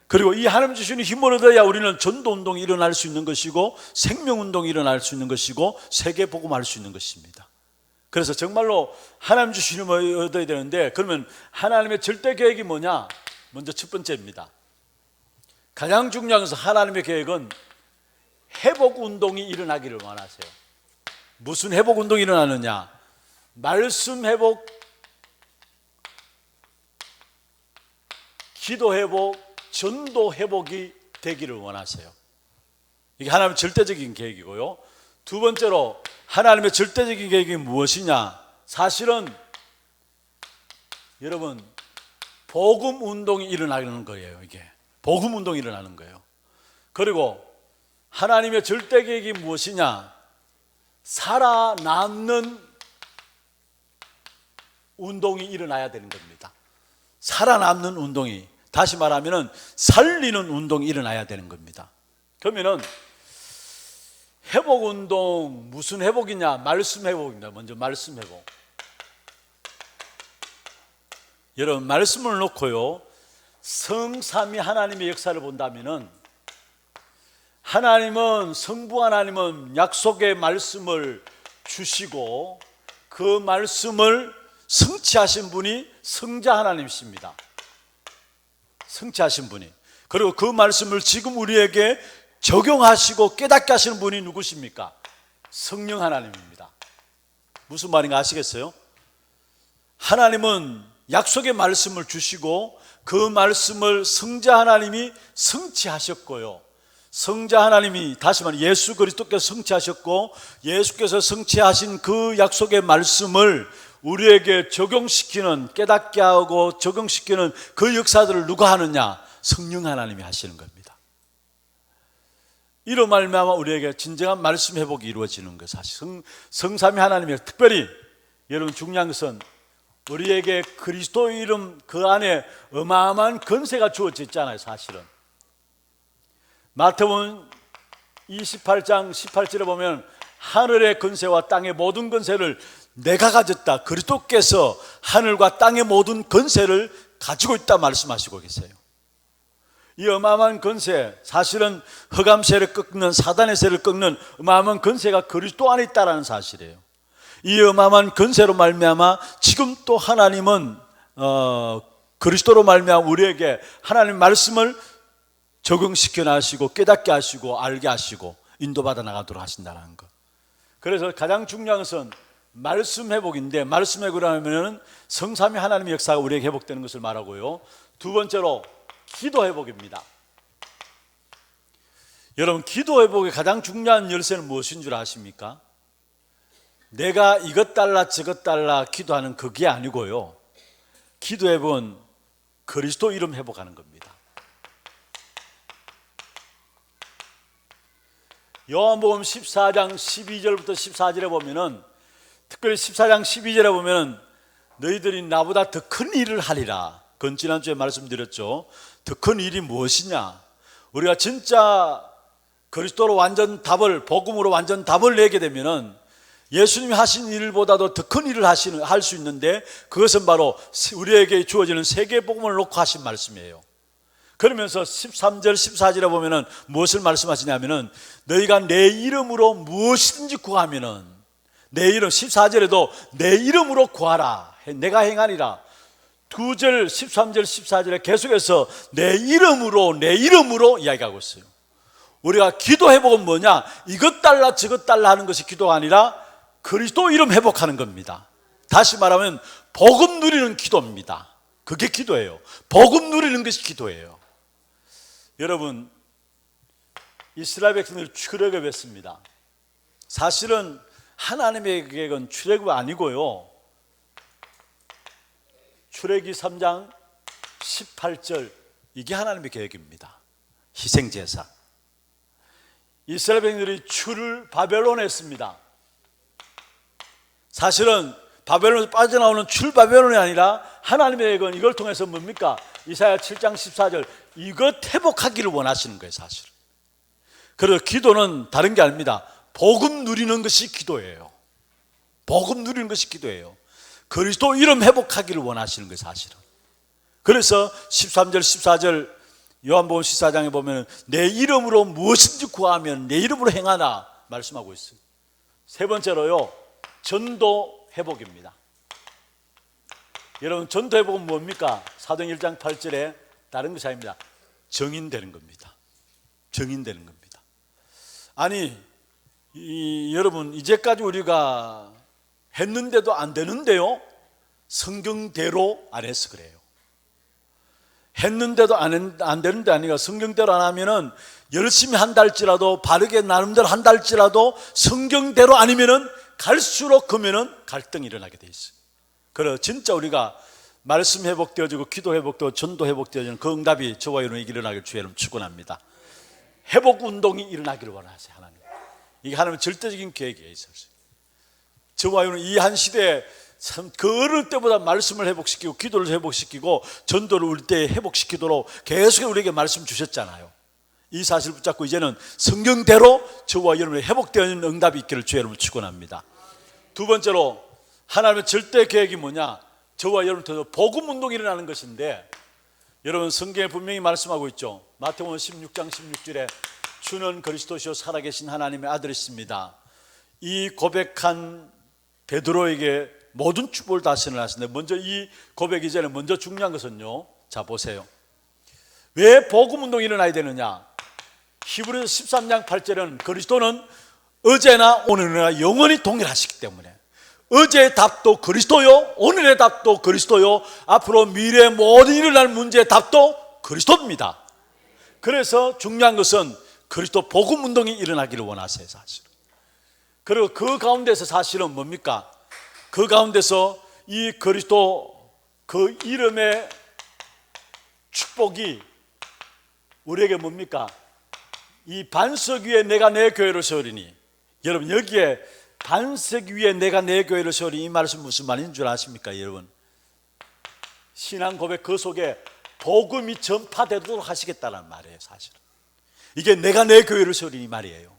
그리고 이 하나님 주시는 힘을 얻어야 우리는 전도운동이 일어날 수 있는 것이고, 생명운동이 일어날 수 있는 것이고, 세계복음할 수 있는 것입니다. 그래서 정말로 하나님 주시는 힘을 얻어야 되는데, 그러면 하나님의 절대 계획이 뭐냐? 먼저 첫 번째입니다. 가장 중요한 것은, 하나님의 계획은 회복운동이 일어나기를 원하세요. 무슨 회복운동이 일어나느냐? 말씀 회복, 기도 회복, 전도 회복이 되기를 원하세요. 이게 하나님의 절대적인 계획이고요. 두 번째로, 하나님의 절대적인 계획이 무엇이냐? 사실은 여러분, 복음 운동이 일어나는 거예요. 이게 복음 운동이 일어나는 거예요. 그리고 하나님의 절대 계획이 무엇이냐? 살아남는 운동이 일어나야 되는 겁니다. 살아남는 운동이, 다시 말하면 살리는 운동이 일어나야 되는 겁니다. 그러면은 회복 운동, 무슨 회복이냐? 말씀 회복입니다. 먼저 말씀 회복. 여러분, 말씀을 놓고요, 성삼위 하나님의 역사를 본다면은, 하나님은, 성부 하나님은 약속의 말씀을 주시고 그 말씀을 성취하신 분이 성자 하나님이십니다. 성취하신 분이. 그리고 그 말씀을 지금 우리에게 적용하시고 깨닫게 하시는 분이 누구십니까? 성령 하나님입니다. 무슨 말인가 아시겠어요? 하나님은 약속의 말씀을 주시고 그 말씀을 성자 하나님이 성취하셨고요, 성자 하나님이, 다시 말해 예수 그리스도께서 성취하셨고, 예수께서 성취하신 그 약속의 말씀을 우리에게 적용시키는, 깨닫게 하고 적용시키는 그 역사들을 누가 하느냐? 성령 하나님이 하시는 겁니다. 이로 말미암아 우리에게 진정한 말씀 회복이 이루어지는 것. 사실 성삼위 하나님이, 특별히 여러분 중요한 것은 우리에게 그리스도 이름 그 안에 어마어마한 권세가 주어져 있잖아요. 사실은 마태복음 28장 18절에 보면, 하늘의 권세와 땅의 모든 권세를 내가 가졌다. 그리스도께서 하늘과 땅의 모든 권세를 가지고 있다 말씀하시고 계세요. 이 어마어마한 권세, 사실은 흑암세를 꺾는, 사단의 세를 꺾는 어마어마한 권세가 그리스도 안에 있다는 사실이에요. 이 어마어마한 권세로 말미암아 지금 또 하나님은 그리스도로 말미암아 우리에게 하나님 말씀을 적용시켜 나시고 깨닫게 하시고 알게 하시고 인도받아 나가도록 하신다는 것. 그래서 가장 중요한 것은 말씀 회복인데, 말씀 회복이라면 성삼위 하나님의 역사가 우리에게 회복되는 것을 말하고요, 두 번째로 기도 회복입니다. 여러분, 기도 회복의 가장 중요한 열쇠는 무엇인 줄 아십니까? 내가 이것 달라 저것 달라 기도하는 그게 아니고요, 기도 회복은 그리스도 이름 회복하는 겁니다. 요한복음 14장 12절부터 14절에 보면은, 특별히 14장 12절에 보면은 너희들이 나보다 더 큰 일을 하리라. 그건 지난주에 말씀드렸죠. 더 큰 일이 무엇이냐? 우리가 진짜 그리스도로 완전 답을, 복음으로 완전 답을 내게 되면은 예수님이 하신 일보다도 더 큰 일을 할 수 있는데, 그것은 바로 우리에게 주어지는 세계복음을 놓고 하신 말씀이에요. 그러면서 13절 14절에 보면은 무엇을 말씀하시냐면은, 너희가 내 이름으로 무엇이든지 구하면은, 내 이름, 14절에도 내 이름으로 구하라, 내가 행하리라. 2절 13절 14절에 계속해서 내 이름으로 이야기하고 있어요. 우리가 기도 회복은 뭐냐? 이것 달라 저것 달라 하는 것이 기도가 아니라 그리스도 이름 회복하는 겁니다. 다시 말하면 복음 누리는 기도입니다. 그게 기도예요. 복음 누리는 것이 기도예요. 여러분, 이스라엘 백성들이 출애굽했습니다. 사실은 하나님의 계획은 출애굽이 아니고요, 출애굽기 3장 18절, 이게 하나님의 계획입니다. 희생제사. 이스라엘 백성들이 출을 바벨론에 했습니다. 사실은 바벨론에서 빠져나오는 출 바벨론이 아니라 하나님의 계획은 이걸 통해서 뭡니까? 이사야 7장 14절, 이것 회복하기를 원하시는 거예요. 사실은. 그래서 기도는 다른 게 아닙니다. 복음 누리는 것이 기도예요. 복음 누리는 것이 기도예요. 그리스도 이름 회복하기를 원하시는 거예요. 사실은. 그래서 13절 14절 요한복음 14장에 보면 내 이름으로 무엇인지 구하면 내 이름으로 행하라 말씀하고 있어요. 세 번째로요, 전도 회복입니다. 여러분, 전도 회복은 뭡니까? 사도행 1장 8절에 다른 것이 아닙니다. 정인되는 겁니다. 정인되는 겁니다. 아니, 여러분, 이제까지 우리가 했는데도 안 되는데요, 성경대로 안 해서 그래요. 했는데도 안 되는데 아니라 성경대로 안 하면은 열심히 한달지라도, 바르게 나름대로 한달지라도 성경대로 아니면은 갈수록 그러면은 갈등이 일어나게 돼 있어요. 그래서 진짜 우리가 말씀 회복되어지고 기도 회복되고 전도 회복되어지는 그 응답이 저와 여러분에게 일어나길 주의 이름으로 축원합니다. 회복 운동이 일어나기를 원하세요. 하나님. 이게 하나님의 절대적인 계획에 있어서 저와 여러분 이 한 시대에 참 그 어느 때보다 말씀을 회복시키고 기도를 회복시키고 전도를 우리 때에 회복시키도록 계속 우리에게 말씀 주셨잖아요. 이 사실을 붙잡고 이제는 성경대로 저와 여러분의 회복되어지는 응답이 있기를 주의 이름으로 축원합니다. 두 번째로 하나님의 절대 계획이 뭐냐? 저와 여러분 통해서 복음 운동이 일어나는 것인데, 여러분 성경에 분명히 말씀하고 있죠. 마태복음 16장 16절에 주는 그리스도시요 살아계신 하나님의 아들이십니다. 이 고백한 베드로에게 모든 축복을 다 선언하시는데, 먼저 이 고백 이전에 먼저 중요한 것은요, 자 보세요. 왜 복음 운동이 일어나야 되느냐? 히브리서 13장 8절은 그리스도는 어제나 오늘이나 영원히 동일하시기 때문에, 어제의 답도 그리스도요, 오늘의 답도 그리스도요, 앞으로 미래의 모든 일어날 문제의 답도 그리스도입니다. 그래서 중요한 것은 그리스도 복음 운동이 일어나기를 원하세요. 사실은. 그리고 그 가운데서 사실은 뭡니까? 그 가운데서 이 그리스도 그 이름의 축복이 우리에게 뭡니까? 이 반석 위에 내가 내 교회를 세우리니, 여러분 여기에 반석 위에 내가 내 교회를 세우리니, 이 말씀 무슨 말인 줄 아십니까? 여러분, 신앙 고백 그 속에 복음이 전파되도록 하시겠다는 말이에요. 사실은 이게 내가 내 교회를 세우리니 말이에요.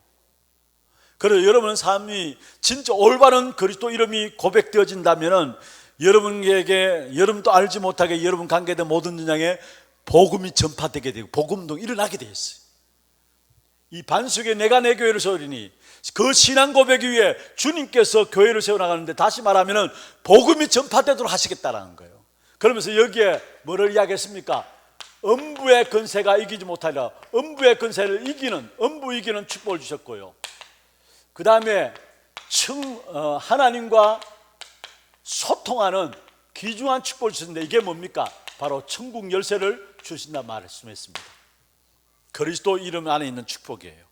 그래서 여러분 삶이 진짜 올바른 그리스도 이름이 고백되어진다면은 여러분에게, 여러분도 알지 못하게 여러분 관계된 모든 분야에 복음이 전파되게 되고 복음도 일어나게 되어 있어요. 이 반석에 내가 내 교회를 세우리니, 그 신앙 고백 위에 주님께서 교회를 세워나가는데, 다시 말하면은 복음이 전파되도록 하시겠다라는 거예요. 그러면서 여기에 뭐를 이야기했습니까? 음부의 권세가 이기지 못하리라. 음부의 권세를 이기는, 음부 이기는 축복을 주셨고요. 그 다음에 하나님과 소통하는 귀중한 축복을 주셨는데, 이게 뭡니까? 바로 천국 열쇠를 주신다 말씀했습니다. 그리스도 이름 안에 있는 축복이에요.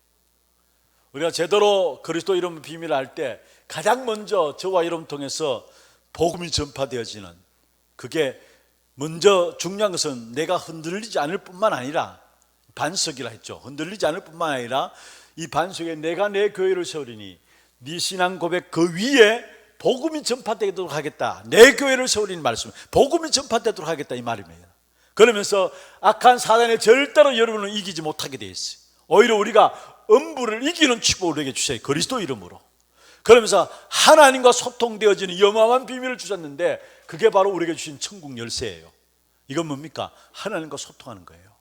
우리가 제대로 그리스도 이름 비밀을 알 때 가장 먼저 저와 여러분 통해서 복음이 전파되어지는, 그게 먼저 중요한 것은 내가 흔들리지 않을 뿐만 아니라, 반석이라 했죠. 흔들리지 않을 뿐만 아니라 이 반석에 내가 내 교회를 세우리니, 네 신앙 고백 그 위에 복음이 전파되도록 하겠다. 내 교회를 세우리니 말씀, 복음이 전파되도록 하겠다 이 말입니다. 그러면서 악한 사단에 절대로 여러분을 이기지 못하게 되어 있어요. 오히려 우리가 음부를 이기는 축복을 우리에게 주셔요. 그리스도 이름으로. 그러면서 하나님과 소통되어지는 어마어마한 비밀을 주셨는데, 그게 바로 우리에게 주신 천국 열쇠예요. 이건 뭡니까? 하나님과 소통하는 거예요.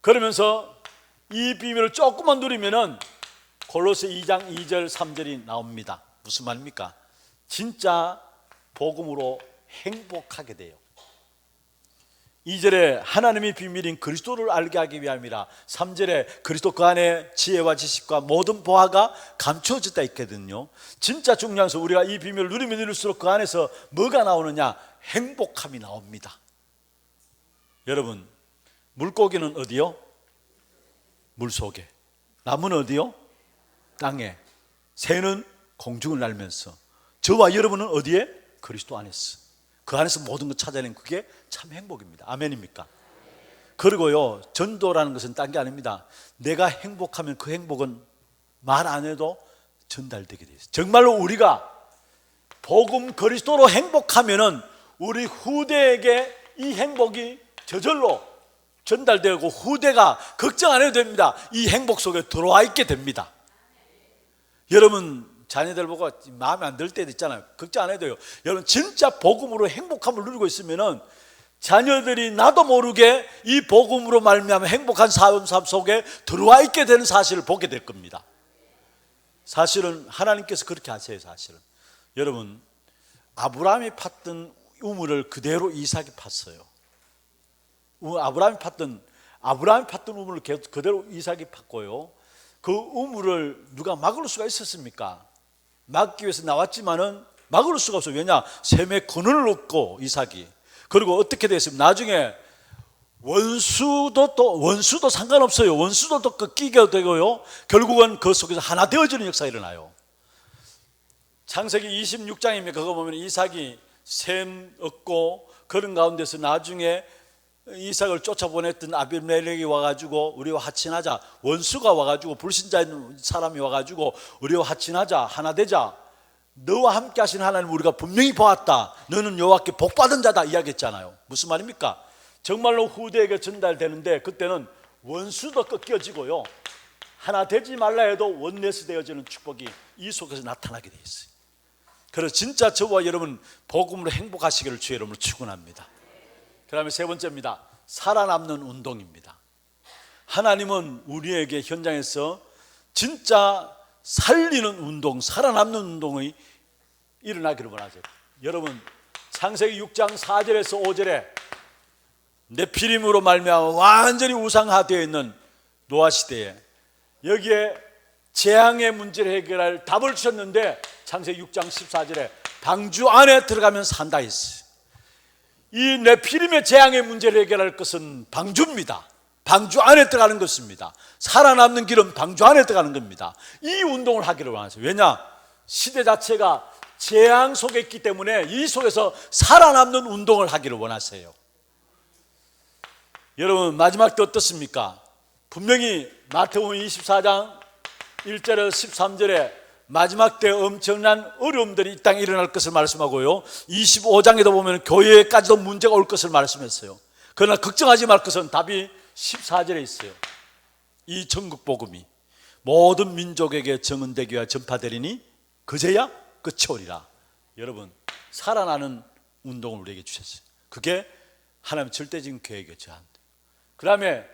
그러면서 이 비밀을 조금만 누리면은 골로새 2장 2절 3절이 나옵니다. 무슨 말입니까? 진짜 복음으로 행복하게 돼요. 2절에 하나님의 비밀인 그리스도를 알게 하기 위함이라, 3절에 그리스도 그 안에 지혜와 지식과 모든 보화가 감추어졌다 있거든요. 진짜 중요한 것은 우리가 이 비밀을 누리면 누릴수록 그 안에서 뭐가 나오느냐? 행복함이 나옵니다. 여러분, 물고기는 어디요? 물속에, 나무는 어디요? 땅에, 새는 공중을 날면서, 저와 여러분은 어디에? 그리스도 안에서. 그 안에서 모든 걸 찾아내는 그게 참 행복입니다. 아멘입니까? 그리고요, 전도라는 것은 딴 게 아닙니다. 내가 행복하면 그 행복은 말 안 해도 전달되게 돼 있어요. 정말로 우리가 복음 그리스도로 행복하면은 우리 후대에게 이 행복이 저절로 전달되고 후대가 걱정 안 해도 됩니다. 이 행복 속에 들어와 있게 됩니다. 여러분 자녀들 보고 마음에 안 들 때도 있잖아요. 걱정 안 해도 돼요. 여러분 진짜 복음으로 행복함을 누리고 있으면은 자녀들이 나도 모르게 이 복음으로 말미암아 행복한 삶 속에 들어와 있게 되는 사실을 보게 될 겁니다. 사실은 하나님께서 그렇게 하세요. 사실은 여러분 아브라함이 팠던 우물을 그대로 이삭이 팠어요. 아브라함이 팠던 우물을 그대로 이삭이 팠고요. 그 우물을 누가 막을 수가 있었습니까? 막기 위해서 나왔지만은 막을 수가 없어요. 왜냐? 셈의 근원을 얻고 이삭이. 그리고 어떻게 됐습니까? 나중에 원수도 상관없어요. 원수도 또 끼게 되고요. 결국은 그 속에서 하나 되어지는 역사가 일어나요. 창세기 26장이면 그거 보면 이삭이 셈 얻고 그런 가운데서 나중에 이삭을 쫓아보냈던 아비멜렉이 와가지고 우리와 하친하자, 원수가 와가지고 불신자인 사람이 와가지고 우리와 하친하자, 하나 되자, 너와 함께 하신 하나님 우리가 분명히 보았다, 너는 여호와께 복받은 자다 이야기했잖아요. 무슨 말입니까? 정말로 후대에게 전달되는데 그때는 원수도 꺾여지고요, 하나 되지 말라 해도 원내스 되어지는 축복이 이 속에서 나타나게 돼 있어요. 그래서 진짜 저와 여러분 복음으로 행복하시기를 주의 이름으로 축원합니다. 그 다음에 세 번째입니다. 살아남는 운동입니다. 하나님은 우리에게 현장에서 진짜 살리는 운동, 살아남는 운동이 일어나기를 원하세요. 여러분 창세기 6장 4절에서 5절에 네피림으로 말미암아 완전히 우상화되어 있는 노아 시대에 여기에 재앙의 문제를 해결할 답을 주셨는데 창세기 6장 14절에 방주 안에 들어가면 산다 했어요. 이 네피림의 재앙의 문제를 해결할 것은 방주입니다. 방주 안에 들어가는 것입니다. 살아남는 길은 방주 안에 들어가는 겁니다. 이 운동을 하기를 원하세요. 왜냐? 시대 자체가 재앙 속에 있기 때문에 이 속에서 살아남는 운동을 하기를 원하세요. 여러분 마지막 때 어떻습니까? 분명히 마태복음 24장 1절에서 13절에 마지막 때 엄청난 어려움들이 이 땅에 일어날 것을 말씀하고요, 25장에도 보면 교회까지도 문제가 올 것을 말씀했어요. 그러나 걱정하지 말 것은 답이 14절에 있어요. 이 전국 복음이 모든 민족에게 증언되기 위하여 전파되리니 그제야 끝이 오리라. 여러분 살아나는 운동을 우리에게 주셨어요. 그게 하나님의 절대적인 계획이었죠. 그 다음에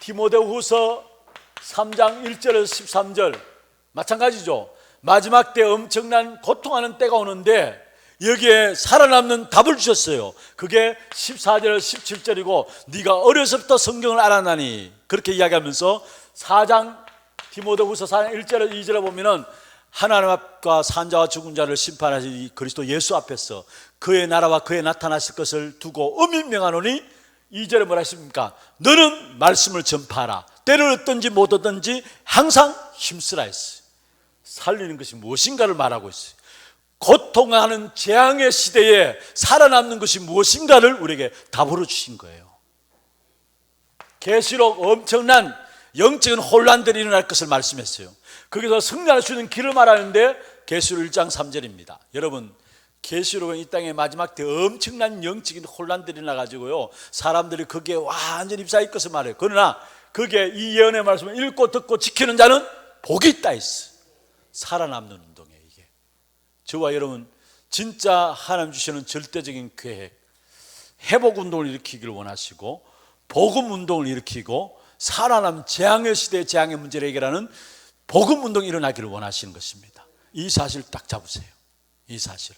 디모데후서 3장 1절에서 13절 마찬가지죠. 마지막 때 엄청난 고통하는 때가 오는데 여기에 살아남는 답을 주셨어요. 그게 14절 17절이고 네가 어려서부터 성경을 알아나니 그렇게 이야기하면서 4장 디모데후서 4장 1절에서 2절에 보면은 하나님 앞과 산자와 죽은 자를 심판하신 그리스도 예수 앞에서 그의 나라와 그의 나타나실 것을 두고 엄히 명하노니 2절에 뭐라 했습니까? 너는 말씀을 전파하라. 때를 얻든지 못 얻든지 항상 힘쓰라 했어요. 살리는 것이 무엇인가를 말하고 있어요. 고통하는 재앙의 시대에 살아남는 것이 무엇인가를 우리에게 답으로 주신 거예요. 계시록 엄청난 영적인 혼란들이 일어날 것을 말씀했어요. 거기서 승리할 수 있는 길을 말하는데 계시록 1장 3절입니다. 여러분 계시록은 이 땅의 마지막 때 엄청난 영적인 혼란들이 나가지고요, 사람들이 거기에 완전히 휩싸일 것을 말해요. 그러나 거기에 이 예언의 말씀을 읽고 듣고 지키는 자는 복이 있다 했어요. 살아남는 운동이에요. 이게 저와 여러분 진짜 하나님 주시는 절대적인 계획, 회복 운동을 일으키기를 원하시고 복음 운동을 일으키고 살아남 재앙의 시대의 재앙의 문제를 해결하는 복음 운동이 일어나기를 원하시는 것입니다. 이 사실 딱 잡으세요. 이 사실.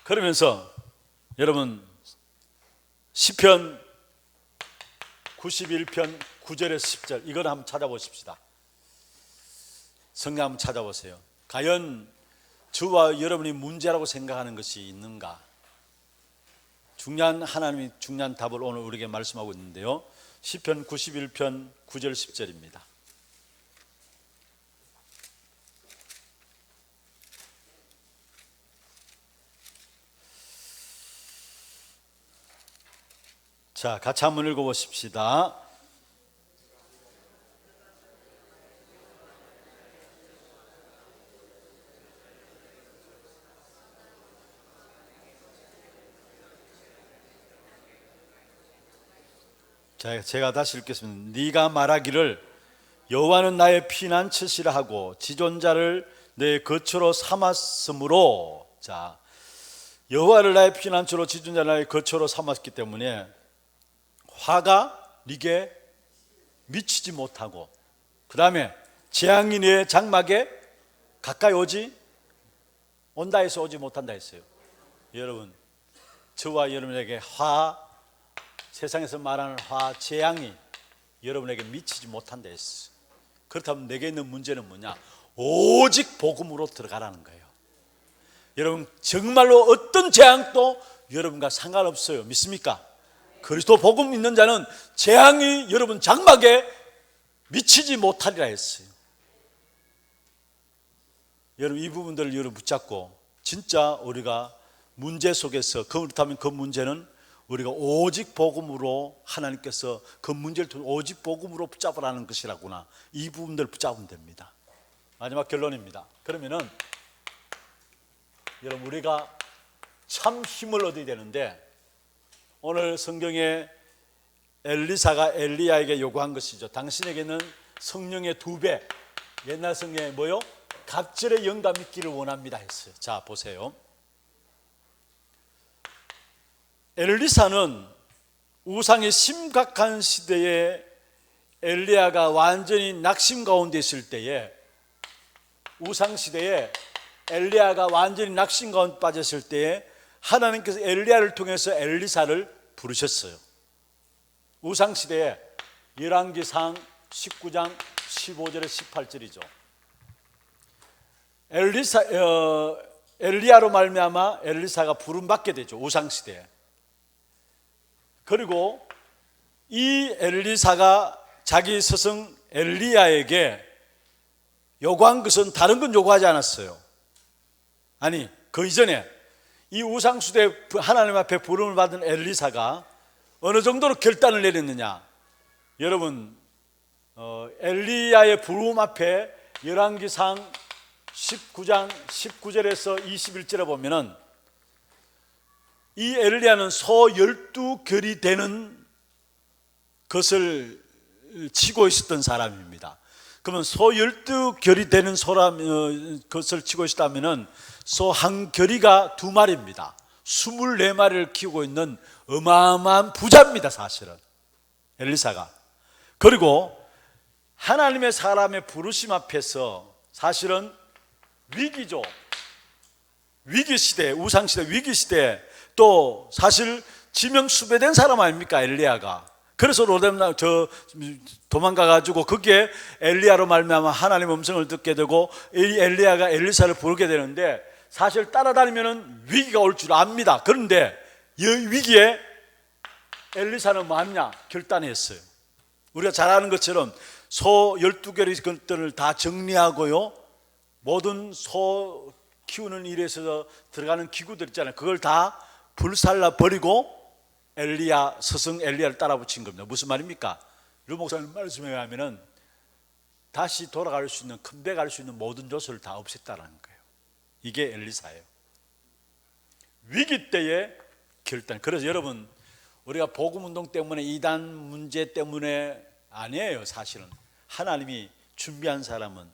그러면서 여러분 시편 91편 9절에서 10절 이걸 한번 찾아보십시다. 성경 한번 찾아보세요. 과연 저와 여러분이 문제라고 생각하는 것이 있는가? 하나님이 중요한 답을 오늘 우리에게 말씀하고 있는데요. 시편 91편 9절 10절입니다. 자, 같이 한번 읽어보십시다. 자, 제가 다시 읽겠습니다. 네가 말하기를 여호와는 나의 피난처시라 하고 지존자를 내 거처로 삼았으므로, 자, 여호와를 나의 피난처로 지존자를 나의 거처로 삼았기 때문에 화가 네게 미치지 못하고, 그 다음에 재앙이 네 장막에 가까이 온다 해서 오지 못한다 했어요. 여러분, 저와 여러분에게 세상에서 말하는 재앙이 여러분에게 미치지 못한다 했어요. 그렇다면 내게 있는 문제는 뭐냐? 오직 복음으로 들어가라는 거예요. 여러분, 정말로 어떤 재앙도 여러분과 상관없어요. 믿습니까? 그리스도 복음 있는 자는 재앙이 여러분 장막에 미치지 못하리라 했어요. 여러분, 이 부분들을 여러분 붙잡고 진짜 우리가 문제 속에서, 그렇다면 그 문제는 우리가 오직 복음으로, 하나님께서 그 문제를 오직 복음으로 붙잡으라는 것이라구나, 이 부분들을 붙잡으면 됩니다. 마지막 결론입니다. 그러면은 여러분, 우리가 참 힘을 얻어야 되는데, 오늘 성경에 엘리사가 엘리야에게 요구한 것이죠. 당신에게는 성령의 2배, 옛날 성경에 뭐요? 갑절의 영감이 있기를 원합니다 했어요. 자, 보세요. 엘리사는 우상의 심각한 시대에 엘리야가 완전히 낙심 가운데 있을 때에, 우상 시대에 엘리야가 완전히 낙심 가운데 빠졌을 때에 하나님께서 엘리야를 통해서 엘리사를 부르셨어요. 우상 시대에 열왕기상 19장 15절에 18절이죠. 엘리야로 말미암아 엘리사가 부름 받게 되죠. 우상 시대에. 그리고 이 엘리사가 자기 스승 엘리야에게 요구한 것은 다른 건 요구하지 않았어요. 아니, 그 이전에 이 우상수대 하나님 앞에 부름을 받은 엘리사가 어느 정도로 결단을 내렸느냐? 여러분, 엘리야의 부름 앞에 열왕기상 19장 19절에서 21절에 보면은 이 엘리야는 소 12결이 되는 것을 치고 있었던 사람입니다. 그러면 소 12결이 되는 것을 치고 있다면은 소 한 결이가 2마리입니다. 24마리를 키우고 있는 어마어마한 부자입니다, 사실은 엘리사가. 그리고 하나님의 사람의 부르심 앞에서 사실은 위기죠. 위기시대, 우상시대, 위기시대, 또 사실 지명수배된 사람 아닙니까, 엘리야가. 그래서 도망가가지고 거기에 엘리야로 말미암아 하나님 음성을 듣게 되고 엘리야가 엘리사를 부르게 되는데, 사실 따라다니면 위기가 올 줄 압니다. 그런데 이 위기에 엘리사는 뭐하냐? 결단했어요. 우리가 잘 아는 것처럼 소 12개의 것들을 다 정리하고요, 모든 소 키우는 일에 있어서 들어가는 기구들 있잖아요. 그걸 다 불살라 버리고 엘리야, 스승 엘리야를 따라 붙인 겁니다. 무슨 말입니까? 류 목사님 말씀에 의하면 다시 돌아갈 수 있는, 컴백할 수 있는 모든 요소를 다 없앴다는 거예요. 이게 엘리사예요. 위기 때의 결단. 그래서 여러분, 우리가 복음운동 때문에, 이단 문제 때문에 아니에요. 사실은 하나님이 준비한 사람은,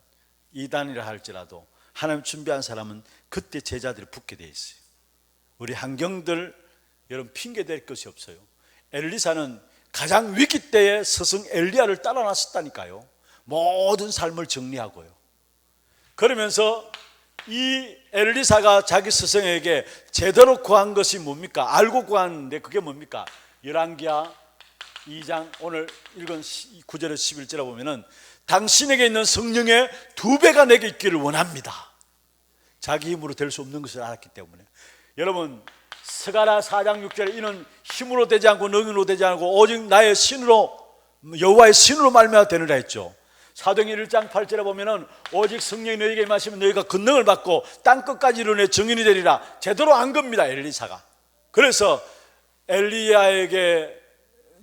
이단이라 할지라도 하나님 준비한 사람은 그때 제자들이 붙게 돼 있어요. 우리 환경들 여러분 핑계 댈 것이 없어요. 엘리사는 가장 위기 때에 스승 엘리야를 따라 나섰다니까요. 모든 삶을 정리하고요. 그러면서 이 엘리사가 자기 스승에게 제대로 구한 것이 뭡니까? 알고 구하는데 그게 뭡니까? 열왕기하 2장 오늘 읽은 9절에서 11절에 보면은 당신에게 있는 성령의 2배가 내게 있기를 원합니다. 자기 힘으로 될 수 없는 것을 알았기 때문에. 여러분, 스가랴 4장 6절에 이는 힘으로 되지 않고 능력으로 되지 않고 오직 나의 신으로 여호와의 신으로 말미암아 되느라 했죠. 사도행전 1장 8절에 보면은 오직 성령이 너희에게 임하시면 너희가 권능을 받고 땅끝까지 이르내 증인이 되리라. 제대로 안 겁니다, 엘리사가. 그래서 엘리야에게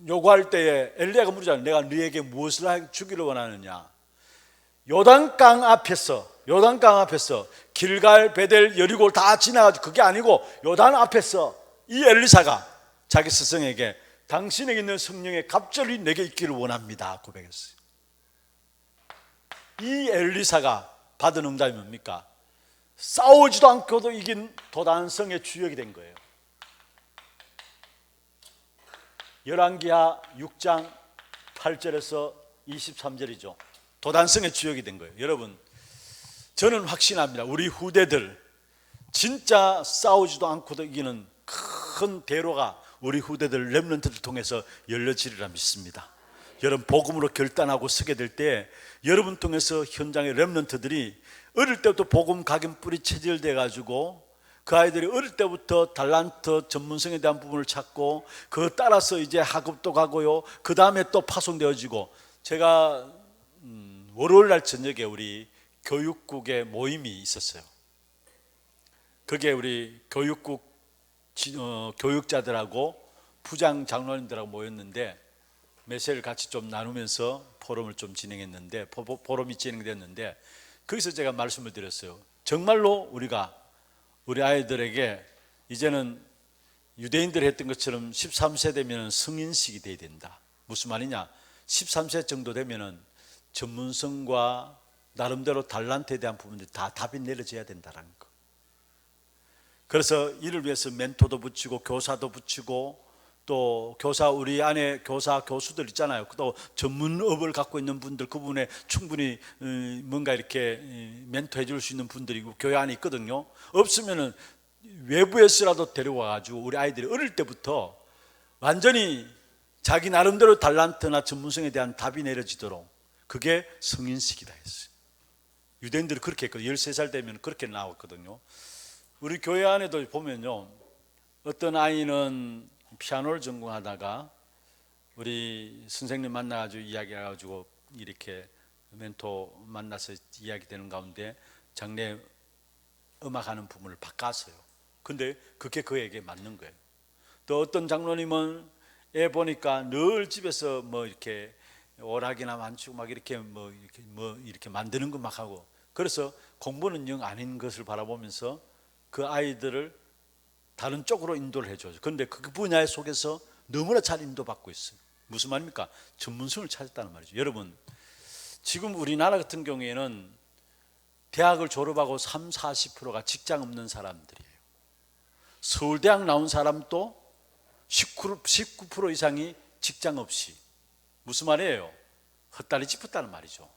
요구할 때에 엘리야가 물으잖아요. 내가 너희에게 무엇을 주기를 원하느냐. 요단강 앞에서 길갈, 베델, 여리고를 다 지나가지고 그게 아니고 요단 앞에서 이 엘리사가 자기 스승에게 당신에게 있는 성령의 갑절이 내게 있기를 원합니다 고백했어요. 이 엘리사가 받은 응답이 뭡니까? 싸우지도 않고도 이긴 도단성의 주역이 된 거예요. 열왕기하 6장 8절에서 23절이죠. 도단성의 주역이 된 거예요. 여러분, 저는 확신합니다. 우리 후대들 진짜 싸우지도 않고도 이기는 큰 대로가 우리 후대들 렘넌트를 통해서 열려지리라 믿습니다. 여러분, 복음으로 결단하고 서게 될 때 여러분 통해서 현장의 렘넌트들이 어릴 때부터 복음 각인 뿌리 체질돼 가지고 그 아이들이 어릴 때부터 달란트 전문성에 대한 부분을 찾고 그 따라서 이제 학업도 가고요. 그 다음에 또 파송되어지고, 제가 월요일 날 저녁에 우리 교육국의 모임이 있었어요. 그게 우리 교육국 교육자들하고 부장 장로님들하고 모였는데 메시지를 같이 좀 나누면서 포럼을 좀 진행했는데, 포럼이 진행됐는데 거기서 제가 말씀을 드렸어요. 정말로 우리가 우리 아이들에게 이제는 유대인들이 했던 것처럼 13세 되면 성인식이 돼야 된다. 무슨 말이냐? 13세 정도 되면은 전문성과 나름대로 달란트에 대한 부분들이 다 답이 내려져야 된다는 거. 그래서 이를 위해서 멘토도 붙이고 교사도 붙이고, 또 교사, 우리 안에 교사 교수들 있잖아요. 또 전문업을 갖고 있는 분들, 그 부분에 충분히 뭔가 이렇게 멘토해 줄 수 있는 분들이 교회 안에 있거든요. 없으면은 외부에서라도 데려와 가지고 우리 아이들이 어릴 때부터 완전히 자기 나름대로 달란트나 전문성에 대한 답이 내려지도록, 그게 성인식이다 했어요. 유대인들이 그렇게 했거든요. 13살 되면 그렇게 나왔거든요. 우리 교회 안에도 보면요, 어떤 아이는 피아노를 전공하다가 우리 선생님 만나가지고 이야기해가지고 이렇게 멘토 만나서 이야기되는 가운데 장래 음악하는 부분을 바꿨어요. 근데 그게 그에게 맞는 거예요. 또 어떤 장로님은 애 보니까 늘 집에서 뭐 이렇게 오락이나 만추고 막 이렇게 이렇게 만드는 거 막 하고, 그래서 공부는 영 아닌 것을 바라보면서 그 아이들을 다른 쪽으로 인도를 해줘요. 그런데 그 분야 속에서 너무나 잘 인도받고 있어요. 무슨 말입니까? 전문성을 찾았다는 말이죠. 여러분, 지금 우리나라 같은 경우에는 대학을 졸업하고 30-40%가 직장 없는 사람들이에요. 서울대학 나온 사람도 19% 이상이 직장 없이. 무슨 말이에요? 헛다리 짚었다는 말이죠.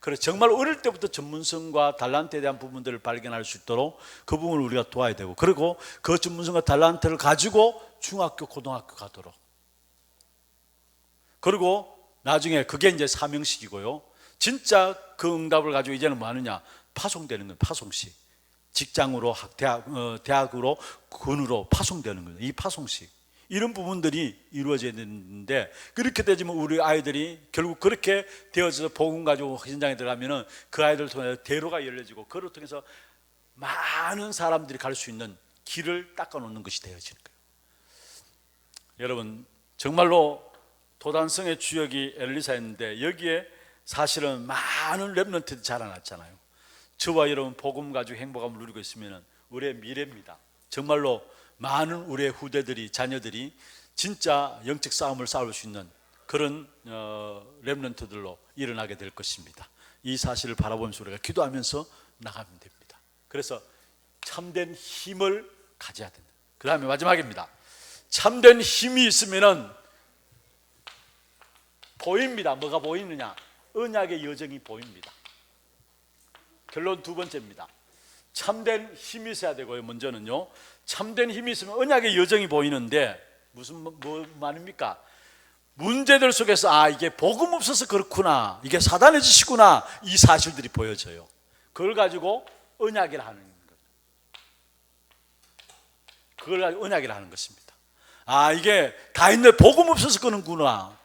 그래서 정말 어릴 때부터 전문성과 달란트에 대한 부분들을 발견할 수 있도록 그 부분을 우리가 도와야 되고, 그리고 그 전문성과 달란트를 가지고 중학교, 고등학교 가도록, 그리고 나중에 그게 이제 사명식이고요. 진짜 그 응답을 가지고 이제는 뭐 하느냐? 파송되는 거예요. 파송식. 직장으로, 대학으로, 군으로 파송되는 거예요. 이 파송식. 이런 부분들이 이루어져야 되는데, 그렇게 되지만 우리 아이들이 결국 그렇게 되어져서 복음 가지고 현장에 들어가면은 그 아이들을 통해서 대로가 열려지고, 그를 통해서 많은 사람들이 갈 수 있는 길을 닦아놓는 것이 되어지는 거예요. 여러분, 정말로 도단성의 주역이 엘리사였는데, 여기에 사실은 많은 렘넌트들이 자라났잖아요. 저와 여러분 복음 가지고 행복함을 누리고 있으면 우리의 미래입니다. 정말로 많은 우리의 후대들이, 자녀들이 진짜 영적 싸움을 싸울 수 있는 그런 렘넌트들로 일어나게 될 것입니다. 이 사실을 바라보면서 우리가 기도하면서 나가면 됩니다. 그래서 참된 힘을 가져야 된다. 그 다음에 마지막입니다. 참된 힘이 있으면은 보입니다. 뭐가 보이느냐? 언약의 여정이 보입니다. 결론 두 번째입니다. 참된 힘이 있어야 되고요. 먼저는요, 참된 힘이 있으면 언약의 여정이 보이는데, 무슨 뭐 말입니까? 문제들 속에서 아, 이게 복음 없어서 그렇구나, 이게 사단의 짓이구나, 이 사실들이 보여져요. 그걸 가지고 언약이라 하는 거예요. 그걸 가지고 언약이라 하는 것입니다. 아, 이게 다 있는데 복음 없어서 끄는구나.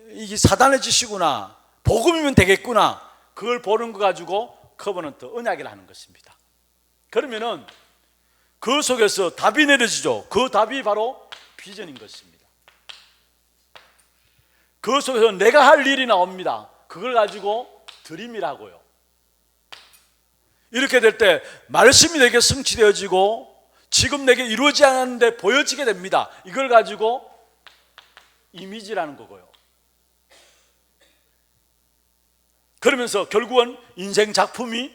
이게 사단의 짓이구나. 복음이면 되겠구나. 그걸 보는 거 가지고 커버넌트 언약이라 하는 것입니다. 그러면은 그 속에서 답이 내려지죠. 그 답이 바로 비전인 것입니다. 그 속에서 내가 할 일이 나옵니다. 그걸 가지고 드림이라고요. 이렇게 될 때 말씀이 내게 성취되어지고 지금 내게 이루어지지 않았는데 보여지게 됩니다. 이걸 가지고 이미지라는 거고요. 그러면서 결국은 인생 작품이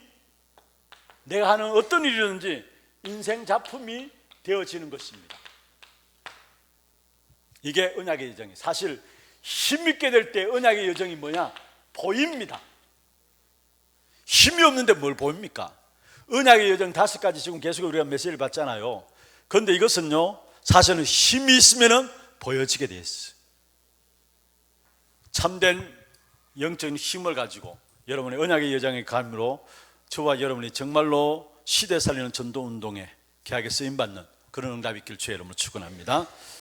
내가 하는 어떤 일이든지 인생 작품이 되어지는 것입니다. 이게 언약의 여정이 사실 힘있게 될 때 언약의 여정이 뭐냐? 보입니다. 힘이 없는데 뭘 보입니까? 언약의 여정 5가지 지금 계속 우리가 메시지를 받잖아요. 그런데 이것은요 사실은 힘이 있으면 보여지게 돼 있어요. 참된 영적인 힘을 가지고 여러분의 언약의 여정의 감으로 저와 여러분이 정말로 시대 살리는 전도운동에 귀하게 쓰임받는 그런 응답이 있길 주의 이름으로 축원합니다.